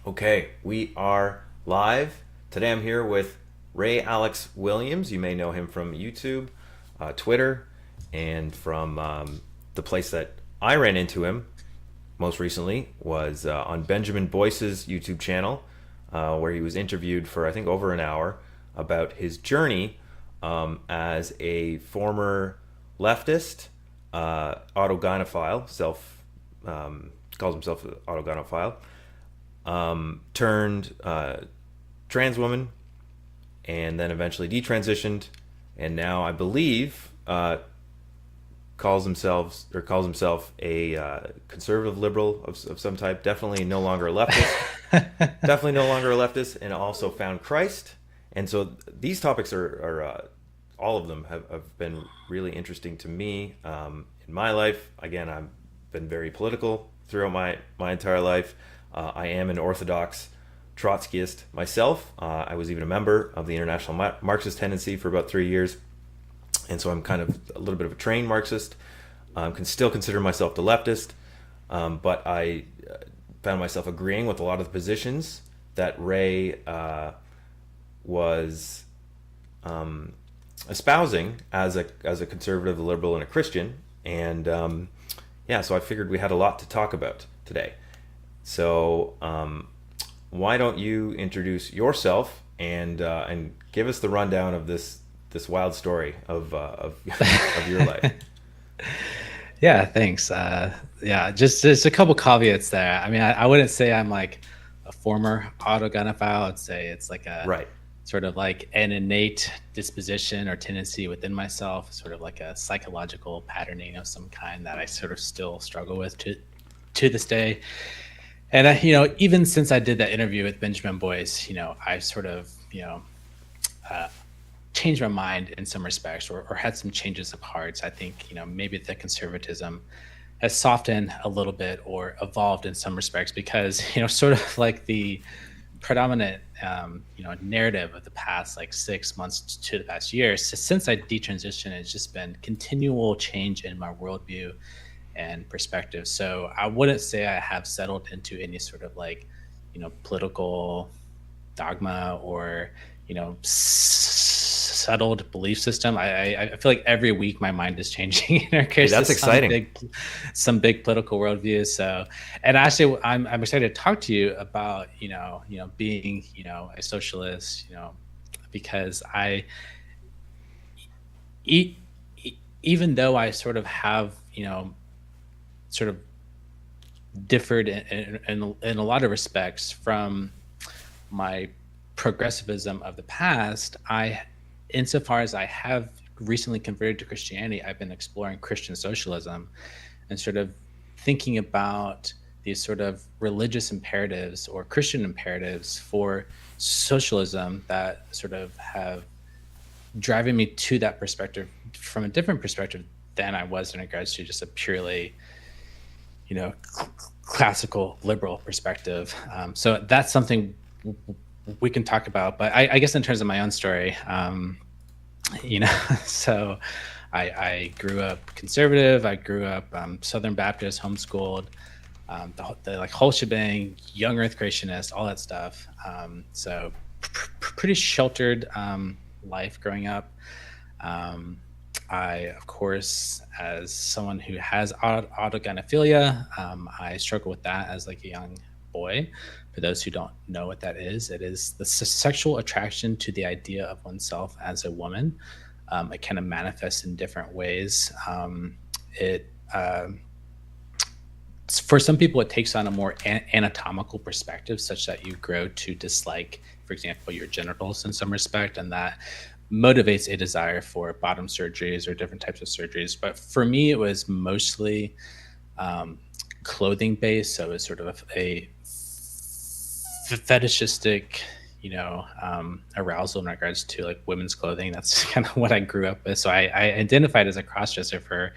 Okay, we are live. Today I'm here with Ray Alex Williams. You may know him from YouTube, Twitter, and from the place that I ran into him most recently was on Benjamin Boyce's YouTube channel, where he was interviewed for, I think, over an hour about his journey as a former leftist, autogynephile, calls himself an autogynephile, turned trans woman, and then eventually detransitioned, and now I believe calls himself a conservative liberal of some type. Definitely no longer a leftist. Definitely no longer a leftist, and also found Christ. And so these topics are all of them have been really interesting to me in my life. Again, I've been very political throughout my entire life. I am an Orthodox Trotskyist myself. I was even a member of the International Marxist Tendency for about 3 years. And so I'm kind of a little bit of a trained Marxist. Can still consider myself the leftist, but I found myself agreeing with a lot of the positions that Ray was espousing as a conservative, a liberal, and a Christian. And yeah, so I figured we had a lot to talk about today. So why don't you introduce yourself and give us the rundown of this wild story of your life? Yeah, thanks. Yeah, just a couple caveats there. I mean, I wouldn't say I'm like a former autogynephile. I'd say it's like a Right. sort of like an innate disposition or tendency within myself, sort of like a psychological patterning of some kind that I sort of still struggle with to this day. And even since I did that interview with Benjamin Boyce, I sort of, uh, changed my mind in some respects, or had some changes of hearts. I think, maybe the conservatism has softened a little bit or evolved in some respects because, sort of like the predominant, narrative of the past like 6 months to the past year, since I detransitioned, it's just been continual change in my worldview and perspective. So I wouldn't say I have settled into any sort of like, political dogma or settled belief system. I feel like every week my mind is changing in Hey, regards to that's exciting. some big political worldviews. So, and actually, I'm excited to talk to you about being a socialist. Because e- even though I sort of have sort of differed in a lot of respects from my progressivism of the past, insofar as I have recently converted to Christianity, I've been exploring Christian socialism and sort of thinking about these sort of religious imperatives or Christian imperatives for socialism that sort of have driving me to that perspective from a different perspective than I was in regards to just a purely, classical liberal perspective. So that's something we can talk about. But I guess in terms of my own story, so I grew up conservative. I grew up Southern Baptist, homeschooled, the like whole shebang, young Earth creationist, all that stuff. So pretty sheltered life growing up. Um, I, of course, as someone who has autogynephilia, I struggle with that as like a young boy. For those who don't know what that is, it is the sexual attraction to the idea of oneself as a woman. It kind of manifests in different ways. It For some people, it takes on a more anatomical perspective, such that you grow to dislike, for example, your genitals in some respect, and that motivates a desire for bottom surgeries or different types of surgeries. But for me, it was mostly um, clothing based. So it's sort of a fetishistic, arousal in regards to like women's clothing. That's kind of what I grew up with. So I identified as a crossdresser for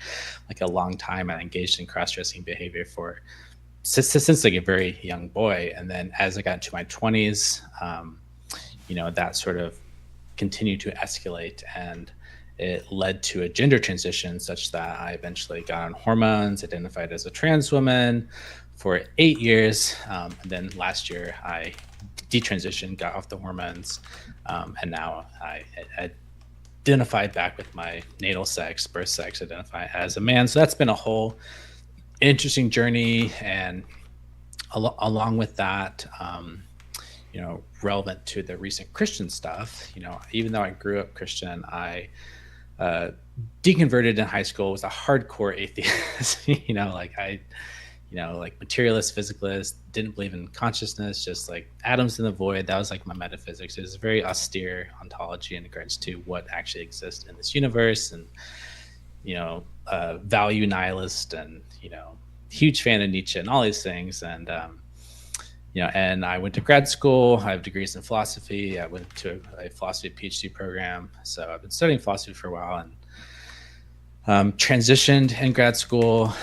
like a long time. I engaged in cross-dressing behavior for since like a very young boy. And then as I got into my 20s, that sort of continued to escalate, and it led to a gender transition such that I eventually got on hormones, identified as a trans woman, for 8 years. And then last year I detransitioned, got off the hormones, and now I identify back with my natal sex, birth sex, identify as a man. So that's been a whole interesting journey. And along with that, relevant to the recent Christian stuff, even though I grew up Christian, I deconverted in high school, was a hardcore atheist. Like materialist, physicalist, didn't believe in consciousness, just like atoms in the void. That was like my metaphysics. It was a very austere ontology in regards to what actually exists in this universe, and value nihilist, and huge fan of Nietzsche and all these things. And and I went to grad school. I have degrees in philosophy. I went to a philosophy PhD program. So I've been studying philosophy for a while, and transitioned in grad school.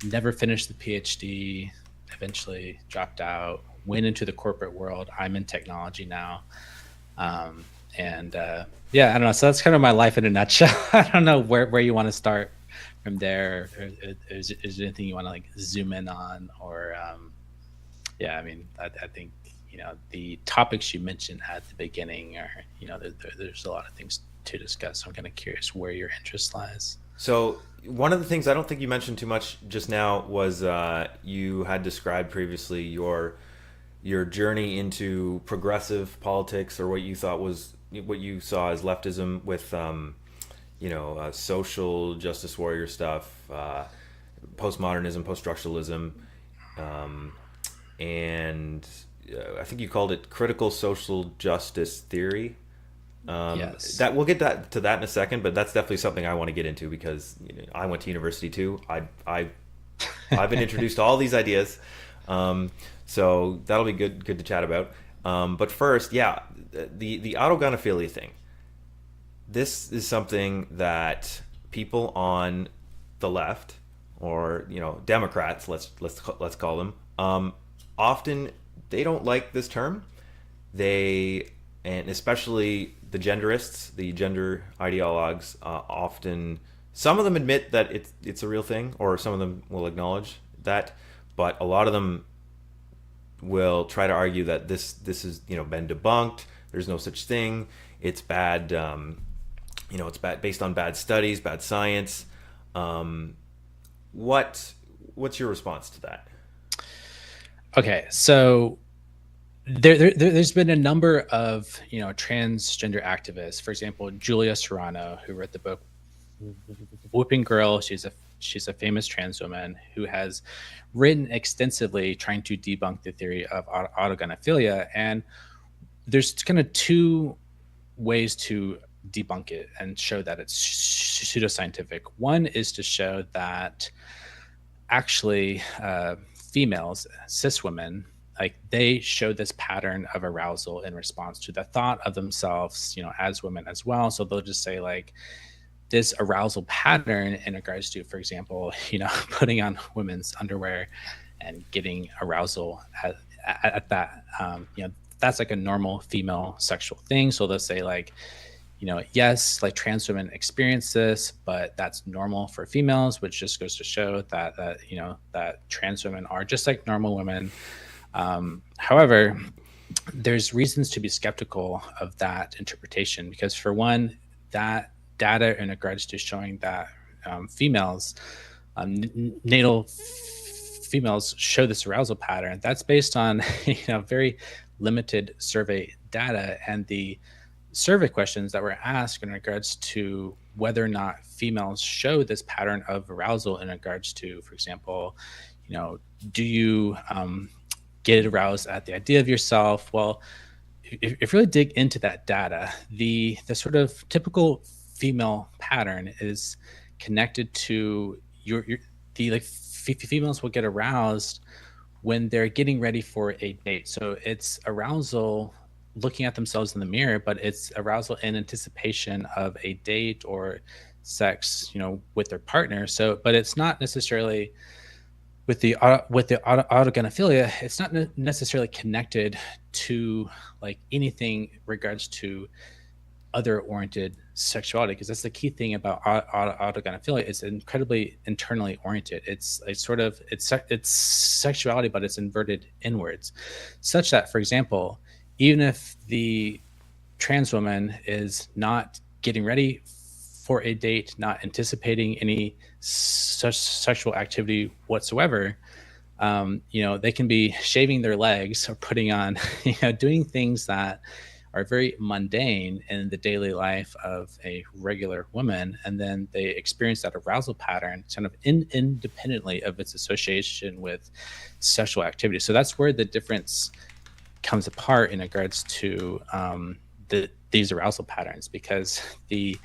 Never finished the PhD, eventually dropped out, went into the corporate world. I'm in technology now. I don't know. So that's kind of my life in a nutshell. I don't know where you want to start from there. Or is there anything you want to like zoom in on? Or, I think, the topics you mentioned at the beginning are, there's a lot of things to discuss. So I'm kind of curious where your interest lies. So one of the things I don't think you mentioned too much just now was you had described previously your journey into progressive politics, or what you saw as leftism, with social justice warrior stuff, postmodernism, post-structuralism, and I think you called it critical social justice theory. Yes. That we'll get to that in a second, but that's definitely something I want to get into, because I went to university too. I've been introduced to all these ideas, so that'll be good to chat about. But first, the autogynephilia thing. This is something that people on the left, or Democrats, let's call them, often they don't like this term. And especially the genderists, the gender ideologues, often, some of them admit that it's a real thing, or some of them will acknowledge that, but a lot of them will try to argue that this has been debunked. There's no such thing. It's bad. It's bad based on bad studies, bad science. What's your response to that? Okay, so there's been a number of transgender activists. For example, Julia Serrano, who wrote the book Whooping Girl. She's a famous trans woman who has written extensively trying to debunk the theory of autogynephilia. And there's kind of two ways to debunk it and show that it's pseudoscientific. One is to show that actually females, cis women, like they show this pattern of arousal in response to the thought of themselves, as women as well. So they'll just say like this arousal pattern in regards to, for example, putting on women's underwear and getting arousal at that, that's like a normal female sexual thing. So they'll say like, yes, like trans women experience this, but that's normal for females, which just goes to show that that trans women are just like normal women. However, there's reasons to be skeptical of that interpretation, because for one, that data in regards to showing that females, natal females show this arousal pattern, that's based on very limited survey data, and the survey questions that were asked in regards to whether or not females show this pattern of arousal in regards to, for example, do you get aroused at the idea of yourself? Well, if you really dig into that data, the sort of typical female pattern is connected to females will get aroused when they're getting ready for a date. So it's arousal looking at themselves in the mirror, but it's arousal in anticipation of a date or sex, with their partner. So, but it's not necessarily with the autogynephilia, it's not necessarily connected to like anything regards to other-oriented sexuality, because that's the key thing about autogynephilia. It's incredibly internally oriented. It's sexuality, but it's inverted inwards, such that, for example, even if the trans woman is not getting ready for a date, not anticipating any such sexual activity whatsoever, they can be shaving their legs or putting on, doing things that are very mundane in the daily life of a regular woman. And then they experience that arousal pattern kind of independently of its association with sexual activity. So that's where the difference comes apart in regards to these arousal patterns, because the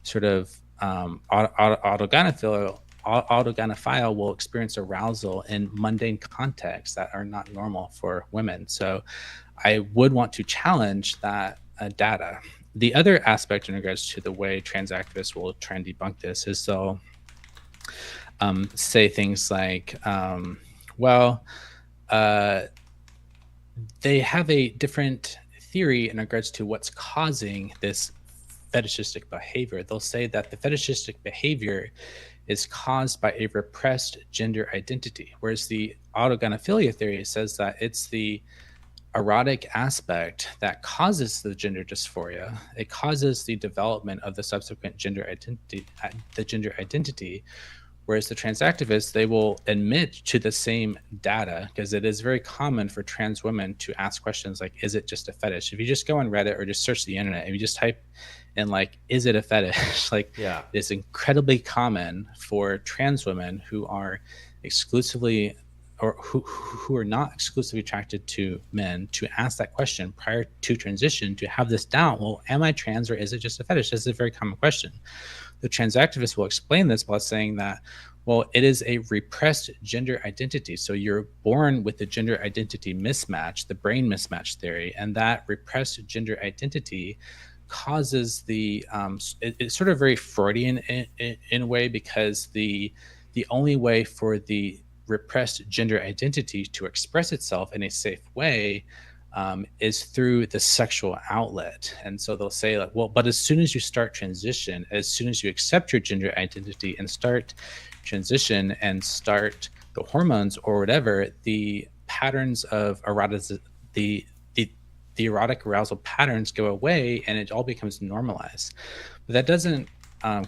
sort of autogynephile will experience arousal in mundane contexts that are not normal for women. So I would want to challenge that data. The other aspect in regards to the way trans activists will try and debunk this is they'll say things like, well, they have a different theory in regards to what's causing this fetishistic behavior. They'll say that the fetishistic behavior is caused by a repressed gender identity, whereas the autogynephilia theory says that it's the erotic aspect that causes the gender dysphoria. It causes the development of the subsequent gender identity. Whereas the trans activists, they will admit to the same data, because it is very common for trans women to ask questions like, is it just a fetish? If you just go on Reddit or just search the internet and you just type in like, is it a fetish? Like, Yeah. it's incredibly common for trans women who are exclusively or who are not exclusively attracted to men to ask that question prior to transition, to have this doubt. Well, am I trans or is it just a fetish? This is a very common question. The trans activists will explain this by saying that, well, it is a repressed gender identity. So you're born with the gender identity mismatch, the brain mismatch theory, and that repressed gender identity causes it's sort of very Freudian in a way, because the only way for the repressed gender identity to express itself in a safe way is through the sexual outlet. And so they'll say like, well, but as soon as you start transition, as soon as you accept your gender identity and start transition and start the hormones or whatever, the patterns of the erotic arousal patterns go away and it all becomes normalized. But that doesn't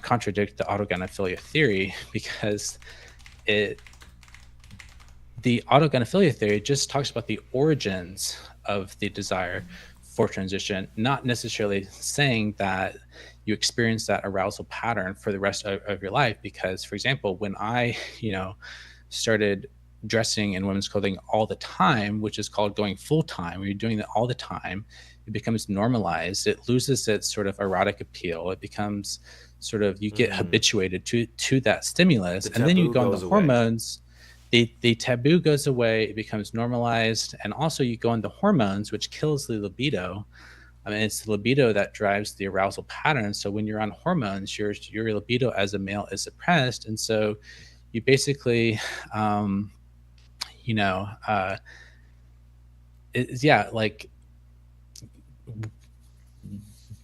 contradict the autogynephilia theory, because the autogynephilia theory just talks about the origins of the desire for transition, not necessarily saying that you experience that arousal pattern for the rest of your life. Because, for example, when I, started dressing in women's clothing all the time, which is called going full time, when you're doing that all the time, it becomes normalized. It loses its sort of erotic appeal. It becomes sort of, you get habituated to that stimulus, and then you go on the hormones. The taboo goes away, it becomes normalized, and also you go on the hormones, which kills the libido. I mean, it's the libido that drives the arousal pattern. So when you're on hormones, your libido as a male is suppressed, and so you basically, like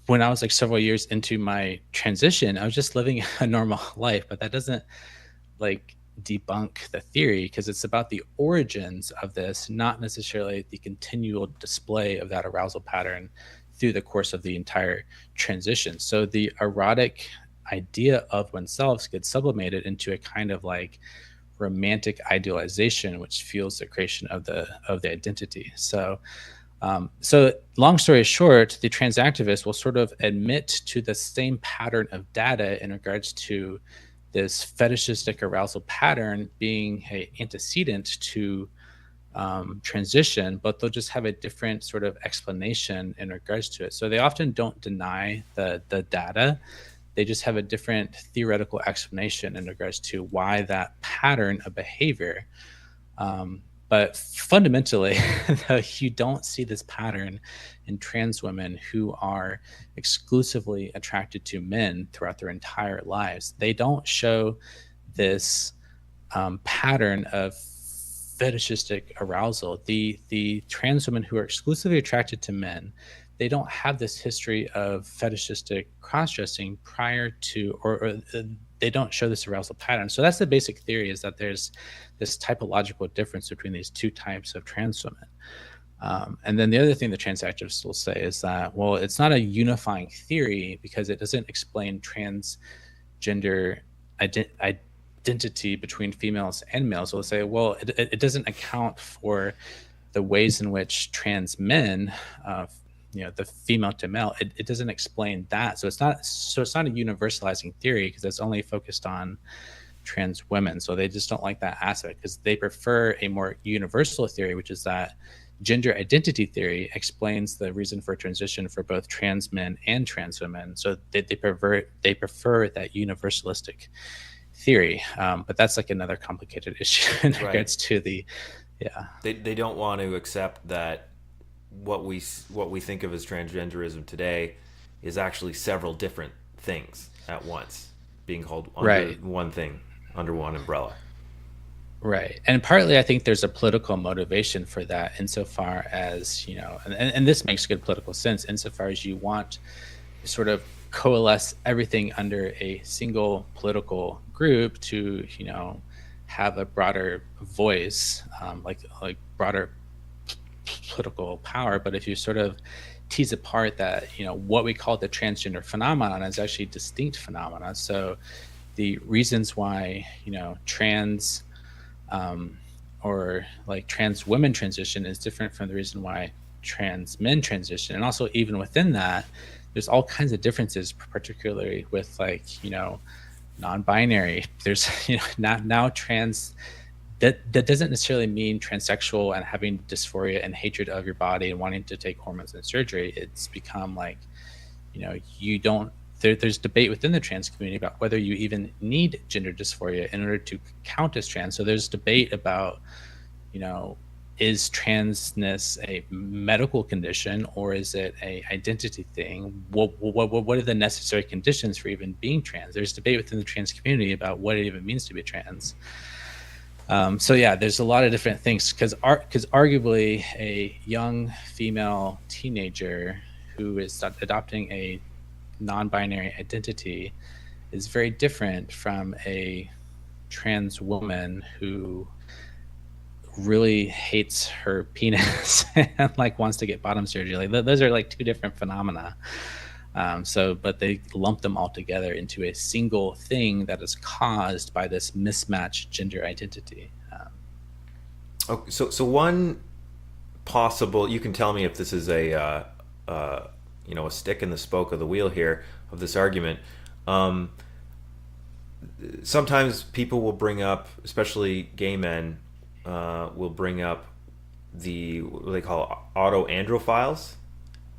when I was like several years into my transition, I was just living a normal life, but that doesn't like debunk the theory, because it's about the origins of this, not necessarily the continual display of that arousal pattern through the course of the entire transition. So the erotic idea of oneself gets sublimated into a kind of like romantic idealization, which fuels the creation of the identity. So long story short, the trans activists will sort of admit to the same pattern of data in regards to this fetishistic arousal pattern being an antecedent to transition, but they'll just have a different sort of explanation in regards to it. So they often don't deny the data. They just have a different theoretical explanation in regards to why that pattern of behavior. But fundamentally, you don't see this pattern in trans women who are exclusively attracted to men throughout their entire lives. They don't show this pattern of fetishistic arousal. The trans women who are exclusively attracted to men, they don't have this history of fetishistic cross-dressing prior to, or they don't show this arousal pattern. So that's the basic theory, is that there's this typological difference between these two types of trans women. And then the other thing the trans activists will say is that, well, it's not a unifying theory because it doesn't explain transgender identity between females and males. So they'll say, well, it doesn't account for the ways in which trans men, the female to male, it doesn't explain that. So it's not a universalizing theory because it's only focused on trans women. So they just don't like that aspect because they prefer a more universal theory, which is that gender identity theory explains the reason for transition for both trans men and trans women. So they prefer that universalistic theory. But that's like another complicated issue in regards to the, They don't want to accept that what we think of as transgenderism today is actually several different things at once being called under one thing, under one umbrella. Right. And partly I think there's a political motivation for that, insofar as, and this makes good political sense, insofar as you want to sort of coalesce everything under a single political group to, have a broader voice, like broader political power. But if you sort of tease apart that, what we call the transgender phenomenon is actually distinct phenomena. So the reasons why, trans or like trans women transition is different from the reason why trans men transition. And also even within that, there's all kinds of differences, particularly with like, non-binary. There's, now trans, that doesn't necessarily mean transsexual and having dysphoria and hatred of your body and wanting to take hormones and surgery. It's become like, you don't, there's debate within the trans community about whether you even need gender dysphoria in order to count as trans. So there's debate about, is transness a medical condition or is it a identity thing? What are the necessary conditions for even being trans? There's debate within the trans community about what it even means to be trans. So yeah, there's a lot of different things because arguably a young female teenager who is adopting a non-binary identity is very different from a trans woman who really hates her penis and like wants to get bottom surgery. Like those are like two different phenomena. But they lump them all together into a single thing that is caused by this mismatched gender identity. Okay, so one possible, you can tell me if this is a stick in the spoke of the wheel here of this argument. Sometimes people will bring up, especially gay men, will bring up what they call autoandrophiles,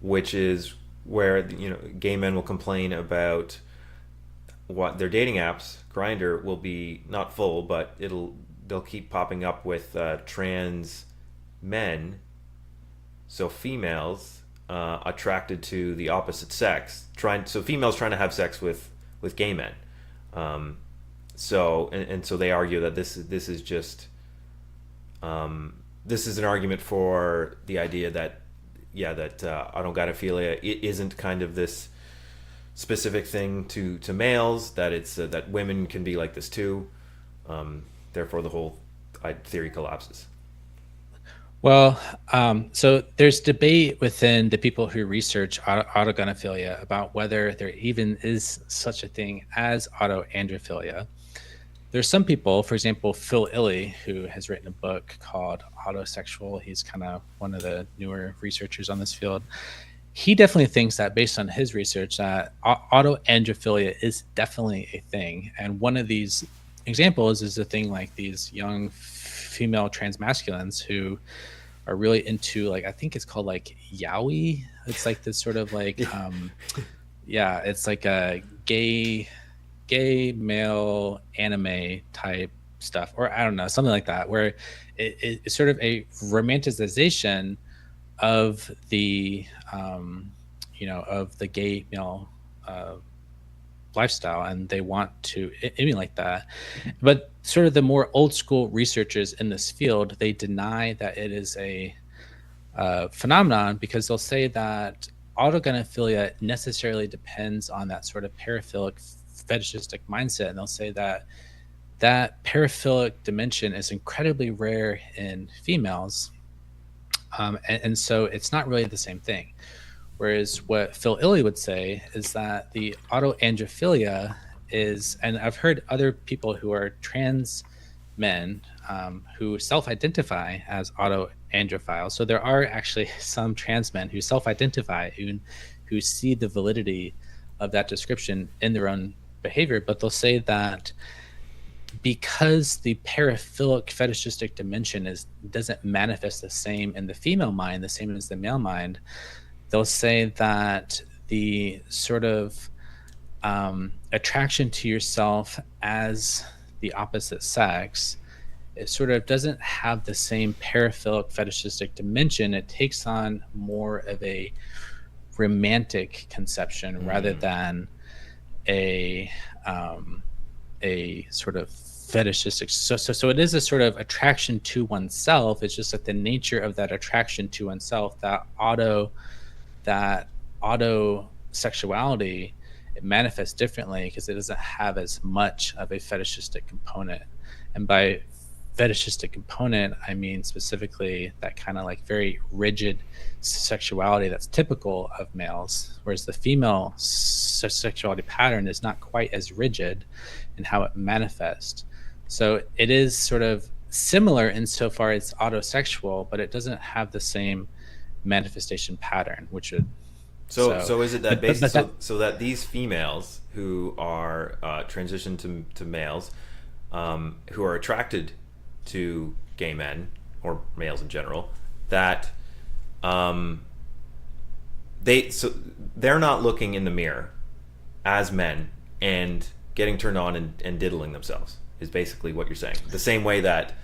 which is where gay men will complain about what their dating apps, Grindr, will be not full, but they'll keep popping up with trans men, so females attracted to the opposite sex, females trying to have sex with gay men. So they argue that this is just this is an argument for the idea that autogynephilia isn't kind of this specific thing to males, that it's that women can be like this too. Therefore, the whole theory collapses. Well, so there's debate within the people who research autogynephilia about whether there even is such a thing as autoandrophilia. There's some people, for example, Phil Illey, who has written a book called Autosexual. He's kind of one of the newer researchers on this field. He definitely thinks that, based on his research, that autoandrophilia is definitely a thing. And one of these examples is a thing like these young female transmasculines who are really into, like, I think it's called like yaoi. It's like this sort of like, it's like a gay male anime type stuff, or I don't know, something like that, where it's sort of a romanticization of the of the gay male lifestyle, and they want to emulate that. But sort of the more old school researchers in this field, they deny that it is a phenomenon, because they'll say that autogynephilia necessarily depends on that sort of paraphilic fetishistic mindset, and they'll say that that paraphilic dimension is incredibly rare in females, and so it's not really the same thing. Whereas what Phil Illy would say is that the autoandrophilia is, and I've heard other people who are trans men who self-identify as autoandrophiles. So there are actually some trans men who self-identify, who see the validity of that description in their own behavior, but they'll say that because the paraphilic fetishistic dimension doesn't manifest the same in the female mind, the same as the male mind, they'll say that the sort of attraction to yourself as the opposite sex, it sort of doesn't have the same paraphilic fetishistic dimension. It takes on more of a romantic conception rather than a sort of fetishistic. So it is a sort of attraction to oneself. It's just that the nature of that attraction to oneself, that auto sexuality, it manifests differently because it doesn't have as much of a fetishistic component. And by fetishistic component, I mean specifically that kind of like very rigid sexuality that's typical of males, whereas the female sexuality pattern is not quite as rigid in how it manifests. So it is sort of similar insofar as autosexual, but it doesn't have the same manifestation pattern, which would. So is it that basically so that these females who are transitioned to males, who are attracted to gay men or males in general, that they're not looking in the mirror as men and getting turned on and diddling themselves is basically what you're saying. The same way that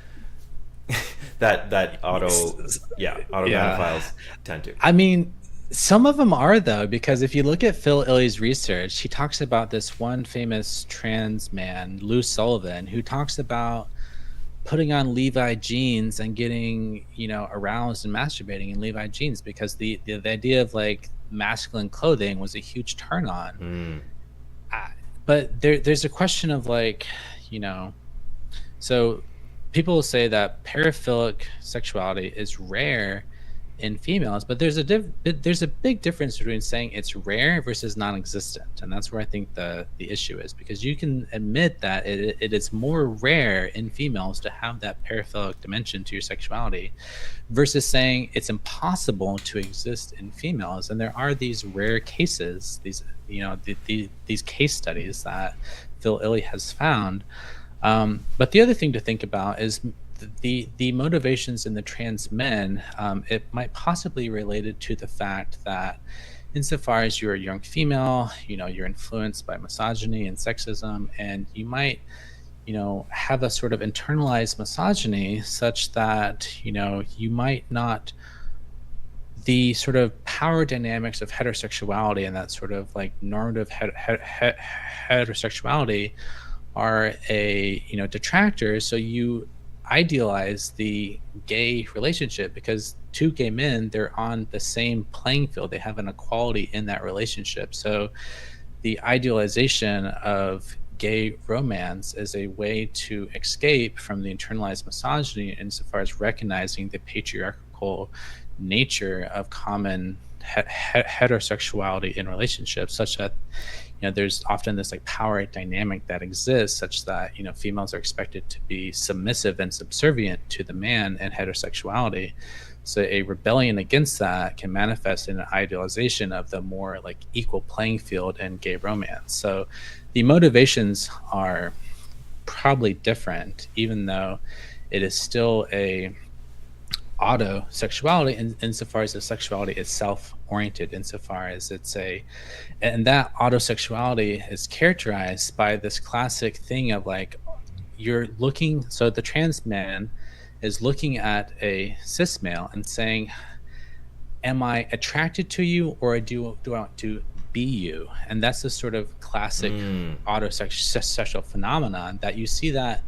autogynephiles tend to. I mean, some of them are, though, because if you look at Phil Illy's research, he talks about this one famous trans man, Lou Sullivan, who talks about putting on Levi jeans and getting, aroused and masturbating in Levi jeans because the idea of like masculine clothing was a huge turn on. But there's a question of like, so people will say that paraphilic sexuality is rare in females, but there's a big difference between saying it's rare versus non-existent, and that's where I think the issue is, because you can admit that it is more rare in females to have that paraphilic dimension to your sexuality versus saying it's impossible to exist in females. And there are these rare cases, these case studies that Phil Illy has found. But the other thing to think about is the motivations in the trans men. It might possibly related to the fact that insofar as you're a young female, you're influenced by misogyny and sexism, and you might, have a sort of internalized misogyny such that, you might not, the sort of power dynamics of heterosexuality and that sort of like normative heterosexuality are a detractor. So you idealize the gay relationship because two gay men, they're on the same playing field, they have an equality in that relationship. So the idealization of gay romance is a way to escape from the internalized misogyny insofar as recognizing the patriarchal nature of common heterosexuality in relationships, such that there's often this like power dynamic that exists such that females are expected to be submissive and subservient to the man in heterosexuality. So a rebellion against that can manifest in an idealization of the more like equal playing field in gay romance. So the motivations are probably different, even though it is still a autosexuality insofar as the sexuality is self-oriented, insofar as and that autosexuality is characterized by this classic thing of like so the trans man is looking at a cis male and saying, am I attracted to you, or do I want to be you? And that's the sort of classic autosexual phenomenon that you see that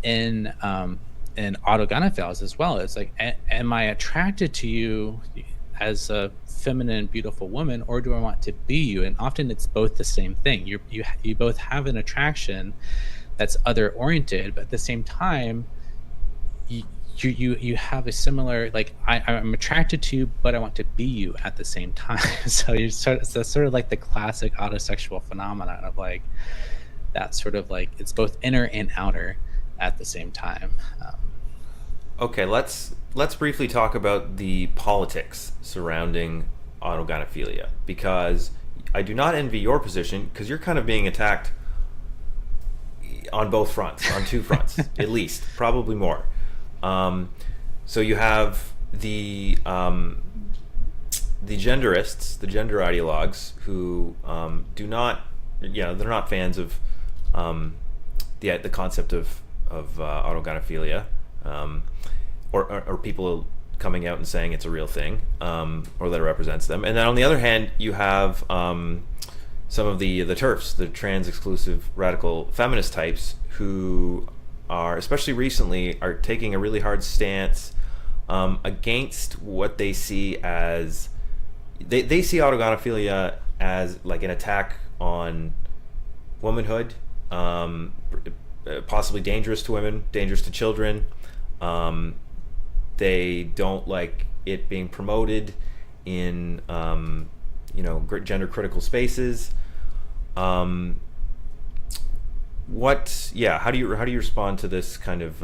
in autogynephiles as well. It's like, am I attracted to you? as a feminine, beautiful woman, or do I want to be you? And often it's both the same thing. You both have an attraction that's other oriented, but at the same time, you you have a similar, like, I'm attracted to you, but I want to be you at the same time. So you're sort of like the classic autosexual phenomenon of like that sort of like it's both inner and outer at the same time. Okay, let's briefly talk about the politics surrounding autogynephilia, because I do not envy your position, because you're kind of being attacked on both fronts, on two fronts at least, probably more. So you have the genderists, the gender ideologues, who do not, they're not fans of the concept of autogynephilia, or people coming out and saying it's a real thing, or that it represents them. And then on the other hand, you have some of the TERFs, the trans exclusive radical feminist types, who are, especially recently, are taking a really hard stance against what they see as, they see autogynephilia as like an attack on womanhood, possibly dangerous to women, dangerous to children. They don't like it being promoted in gender critical spaces. How do you respond to this kind of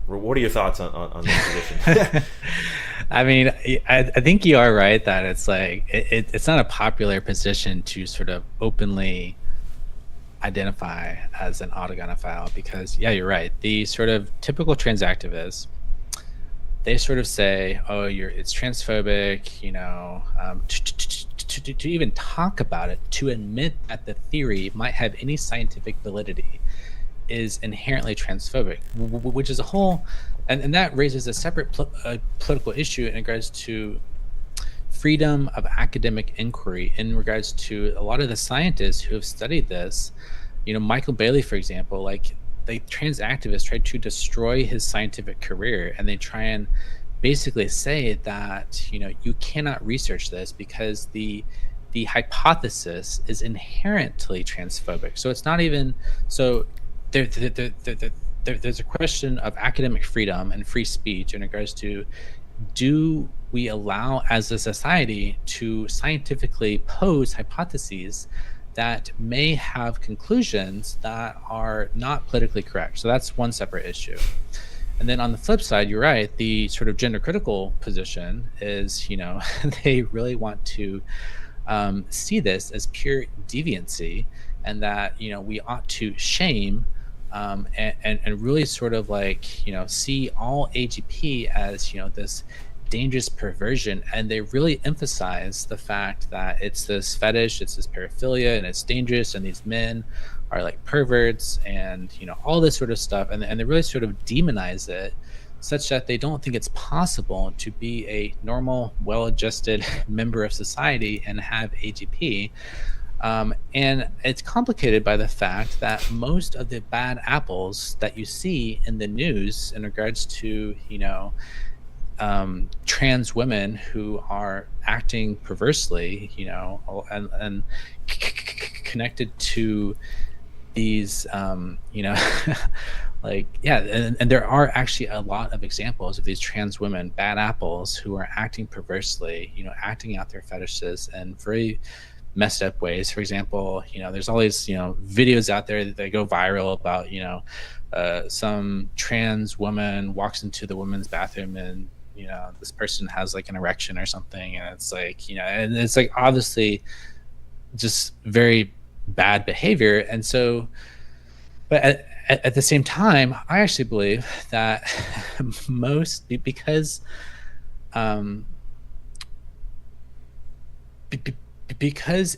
what are your thoughts on this position? I mean, I think you are right that it's like it's not a popular position to sort of openly identify as an autogynephile, because you're right, the sort of typical trans activists, they sort of say, oh, it's transphobic, to even talk about it, to admit that the theory might have any scientific validity is inherently transphobic, which is a whole, and that raises a separate political issue in regards to freedom of academic inquiry, in regards to a lot of the scientists who have studied this. Michael Bailey, for example, like, the trans activists tried to destroy his scientific career, and they try and basically say that you cannot research this because the hypothesis is inherently transphobic. So it's not even so. There's a question of academic freedom and free speech in regards to, do we allow as a society to scientifically pose hypotheses that may have conclusions that are not politically correct? So that's one separate issue. And then on the flip side, you're right, the sort of gender critical position is, they really want to see this as pure deviancy, and that, we ought to shame and really sort of like, see all AGP as, this dangerous perversion. And they really emphasize the fact that it's this fetish, it's this paraphilia, and it's dangerous, and these men are like perverts, and all this sort of stuff, and they really sort of demonize it, such that they don't think it's possible to be a normal, well-adjusted member of society and have AGP. And it's complicated by the fact that most of the bad apples that you see in the news in regards to, trans women who are acting perversely, and connected to these, like, and there are actually a lot of examples of these trans women, bad apples, who are acting perversely, acting out their fetishes in very messed up ways. For example, there's all these, videos out there that go viral about, some trans woman walks into the women's bathroom, and this person has like an erection or something, and it's like, and it's like obviously just very bad behavior. And so, but at the same time, I actually believe that because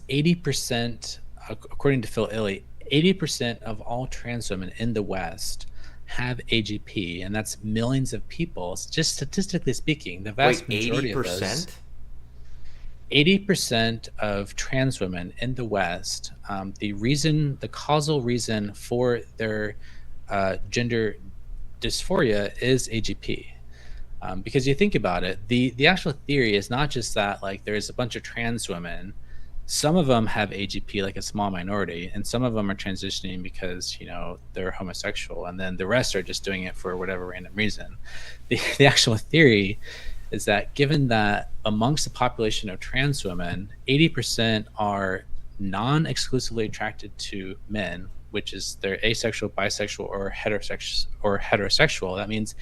80%, according to Phil Illey, 80% of all trans women in the West have AGP, and that's millions of people. Just statistically speaking, the vast majority 80%? of those, 80% of trans women in the West, the causal reason for their gender dysphoria is AGP. Because you think about it, the actual theory is not just that like there's a bunch of trans women. Some of them have AGP, like a small minority, and some of them are transitioning because they're homosexual, and then the rest are just doing it for whatever random reason. The actual theory is that given that amongst the population of trans women, 80% are non-exclusively attracted to men, which is they're asexual, bisexual, or heterosexual. That means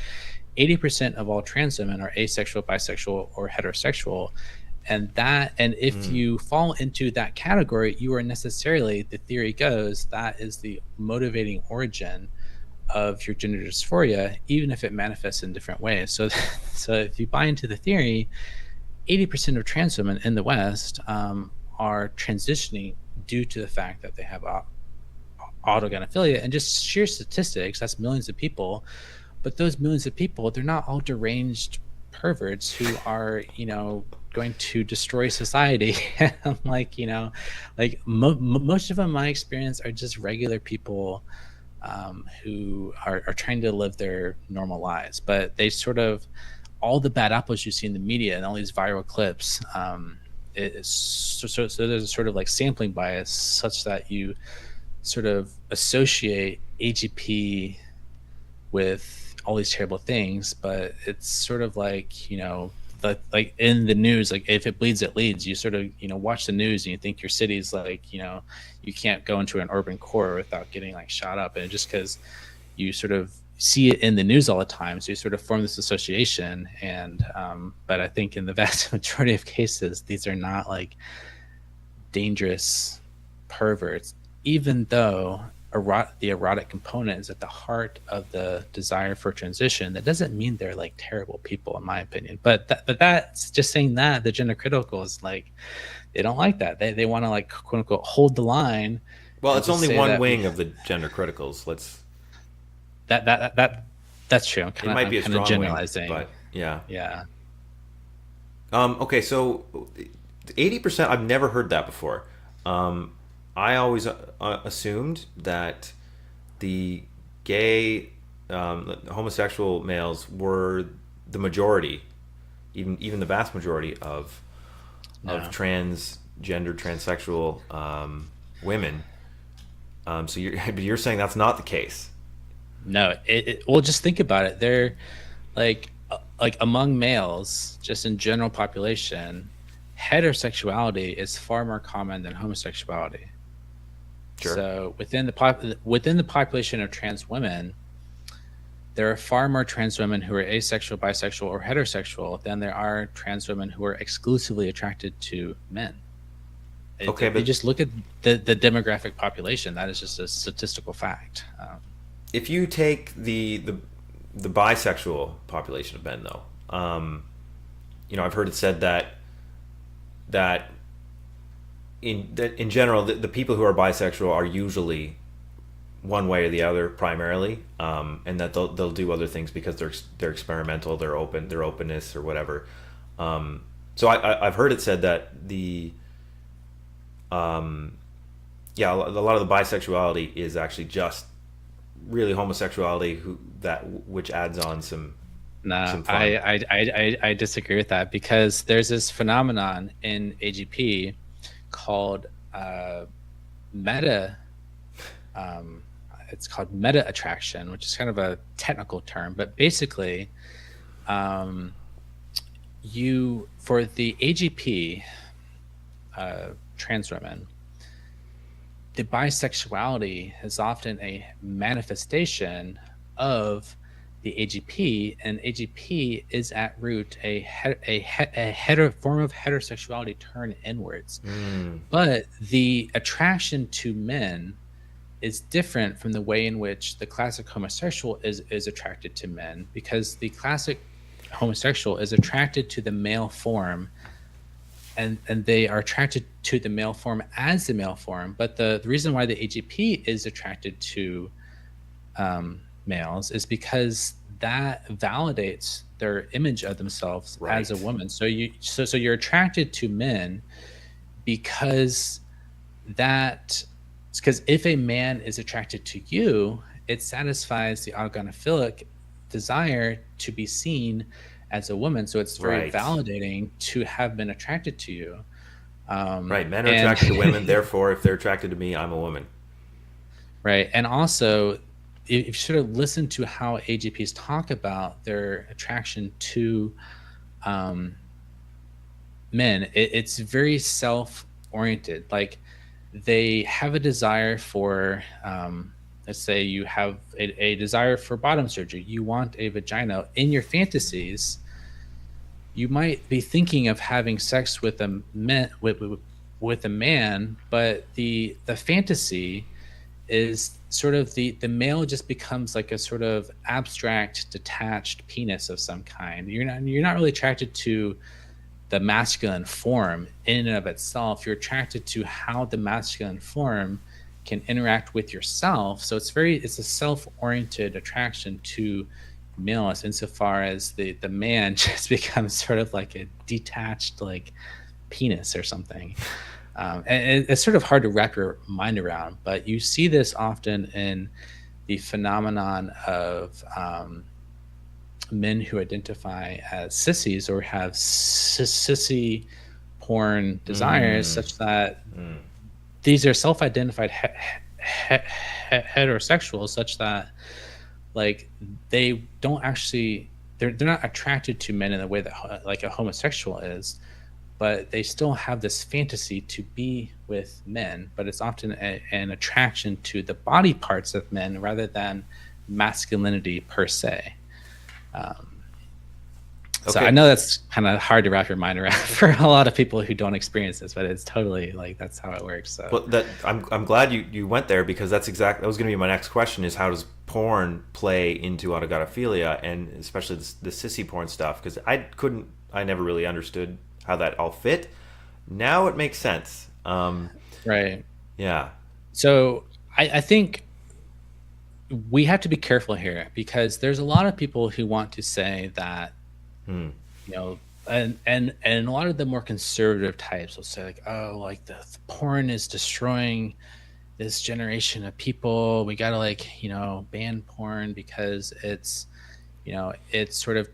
80% of all trans women are asexual, bisexual, or heterosexual. And if you fall into that category, you are necessarily, the theory goes, that is the motivating origin of your gender dysphoria, even if it manifests in different ways. So if you buy into the theory, 80% of trans women in the West are transitioning due to the fact that they have autogynephilia. And just sheer statistics, that's millions of people. But those millions of people, they're not all deranged perverts who are, going to destroy society. Like, most of them, in my experience, are just regular people who are trying to live their normal lives. But they sort of, all the bad apples you see in the media and all these viral clips, so there's a sort of like sampling bias such that you sort of associate AGP with all these terrible things. But it's sort of like, like in the news, like if it bleeds, it leads. You sort of, watch the news and you think your city's like, you can't go into an urban core without getting like shot up. And just because you sort of see it in the news all the time, so you sort of form this association. And but I think in the vast majority of cases, these are not like dangerous perverts, even though the erotic component is at the heart of the desire for transition. That doesn't mean they're like terrible people, in my opinion. But that's just saying that the gender critical is like, they don't like that. They want to like, quote unquote, hold the line. Well, it's only one wing of the gender criticals. That's true. I'm It might be a kind of strong generalizing. wing, but yeah. Yeah. Okay, so 80%, I've never heard that before. I always assumed that the gay, homosexual males were the majority, even the vast majority of transgender, transsexual women. So you're saying that's not the case? No. Well, just think about it. They're like among males, just in general population, heterosexuality is far more common than homosexuality. Sure. So within the population of trans women, there are far more trans women who are asexual, bisexual, or heterosexual than there are trans women who are exclusively attracted to men. Okay, but you just look at the demographic population. That is just a statistical fact. If you take the bisexual population of men, though, I've heard it said that in general, the people who are bisexual are usually one way or the other primarily, and that they'll do other things because they're experimental, their openness or whatever. So I've heard it said that a lot of the bisexuality is actually just really homosexuality which adds on some. No, some fun. I disagree with that, because there's this phenomenon in AGP called meta. It's called meta attraction, which is kind of a technical term, but basically, for the AGP trans women, the bisexuality is often a manifestation of the AGP, and AGP is at root a form of heterosexuality turned inwards. But the attraction to men is different from the way in which the classic homosexual is attracted to men, because the classic homosexual is attracted to the male form, and they are attracted to the male form as the male form. But the reason why the AGP is attracted to males is because that validates their image of themselves as a woman. So you're attracted to men because if a man is attracted to you, it satisfies the autogynephilic desire to be seen as a woman. So it's very Right. validating to have been attracted to you. Right. Men are And attracted to women. Therefore, if they're attracted to me, I'm a woman. right. And also, if you sort of listen to how AGPs talk about their attraction to um, men, it's very self oriented. Like they have a desire for, let's say you have a desire for bottom surgery, you want a vagina. In your fantasies, you might be thinking of having sex with with a man, but the fantasy is sort of the male just becomes like a sort of abstract detached penis of some kind. You're not really attracted to the masculine form in and of itself. You're attracted to how the masculine form can interact with yourself. So it's a self-oriented attraction to males, insofar as the man just becomes sort of like a detached like penis or something. And it's sort of hard to wrap your mind around, but you see this often in the phenomenon of men who identify as sissies or have sissy porn desires, Mm, such that mm. these are self-identified heterosexuals, such that like they don't actually they're not attracted to men in the way that like a homosexual is, but they still have this fantasy to be with men, but it's often an attraction to the body parts of men rather than masculinity per se. um, so I Okay. know that's kind of hard to wrap your mind around for a lot of people who don't experience this, but it's totally like that's how it works. So Well, that I'm glad you went there, because that was going to be my next question: is how does porn play into autogynephilia, and especially the sissy porn stuff? Because I never really understood how that all fit. Now it makes sense. right. Yeah. So I think we have to be careful here, because there's a lot of people who want to say that, Hmm. you know, and a lot of the more conservative types will say like, oh, like the porn is destroying this generation of people. We got to like, ban porn because it's sort of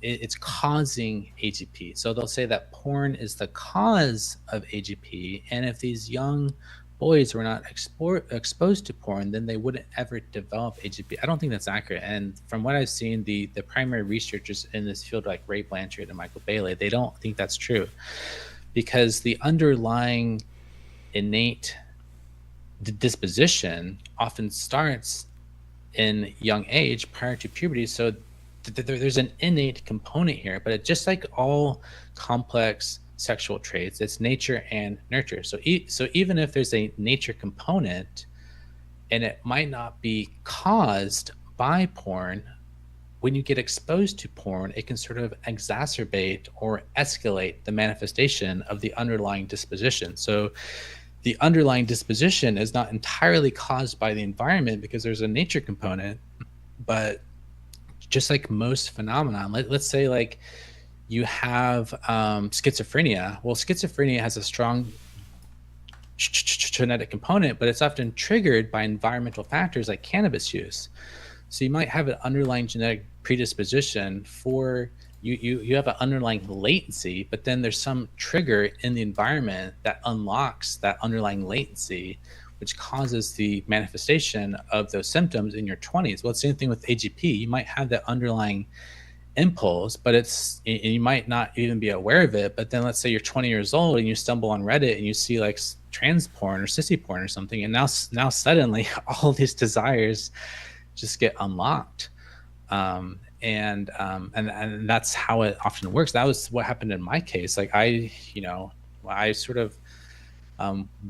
it's causing AGP. So they'll say that porn is the cause of AGP, and if these young boys were not exposed to porn, then they wouldn't ever develop AGP. I don't think that's accurate. And from what I've seen, the primary researchers in this field, like Ray Blanchard and Michael Bailey, they don't think that's true, because the underlying innate disposition often starts in young age prior to puberty. So there's an innate component here, but it's just like all complex sexual traits, it's nature and nurture. So even if there's a nature component and it might not be caused by porn, when you get exposed to porn, it can sort of exacerbate or escalate the manifestation of the underlying disposition. So the underlying disposition is not entirely caused by the environment, because there's a nature component, but just like most phenomenon, let's say like you have schizophrenia. Well, schizophrenia has a strong genetic component, but it's often triggered by environmental factors like cannabis use. So you might have an underlying genetic predisposition for you have an underlying latency, but then there's some trigger in the environment that unlocks that underlying latency, which causes the manifestation of those symptoms in your 20s. Well, it's the same thing with AGP. You might have that underlying impulse, but you might not even be aware of it. But then let's say you're 20 years old and you stumble on Reddit and you see like trans porn or sissy porn or something, and now suddenly all these desires just get unlocked. And that's how it often works. That was what happened in my case. Like I sort of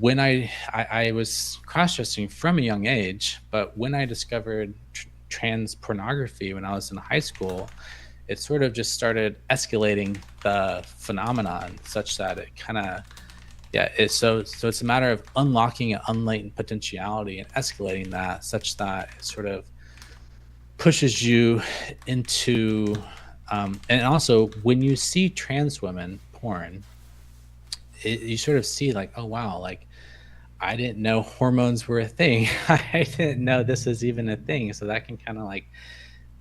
when I was cross-dressing from a young age, but when I discovered trans pornography when I was in high school, it sort of just started escalating the phenomenon, such that it kind of so it's a matter of unlocking an unlatent potentiality and escalating that, such that it sort of pushes you into and also when you see trans women porn, you sort of see like, oh wow, like I didn't know hormones were a thing. I didn't know this was even a thing. So that can kind of like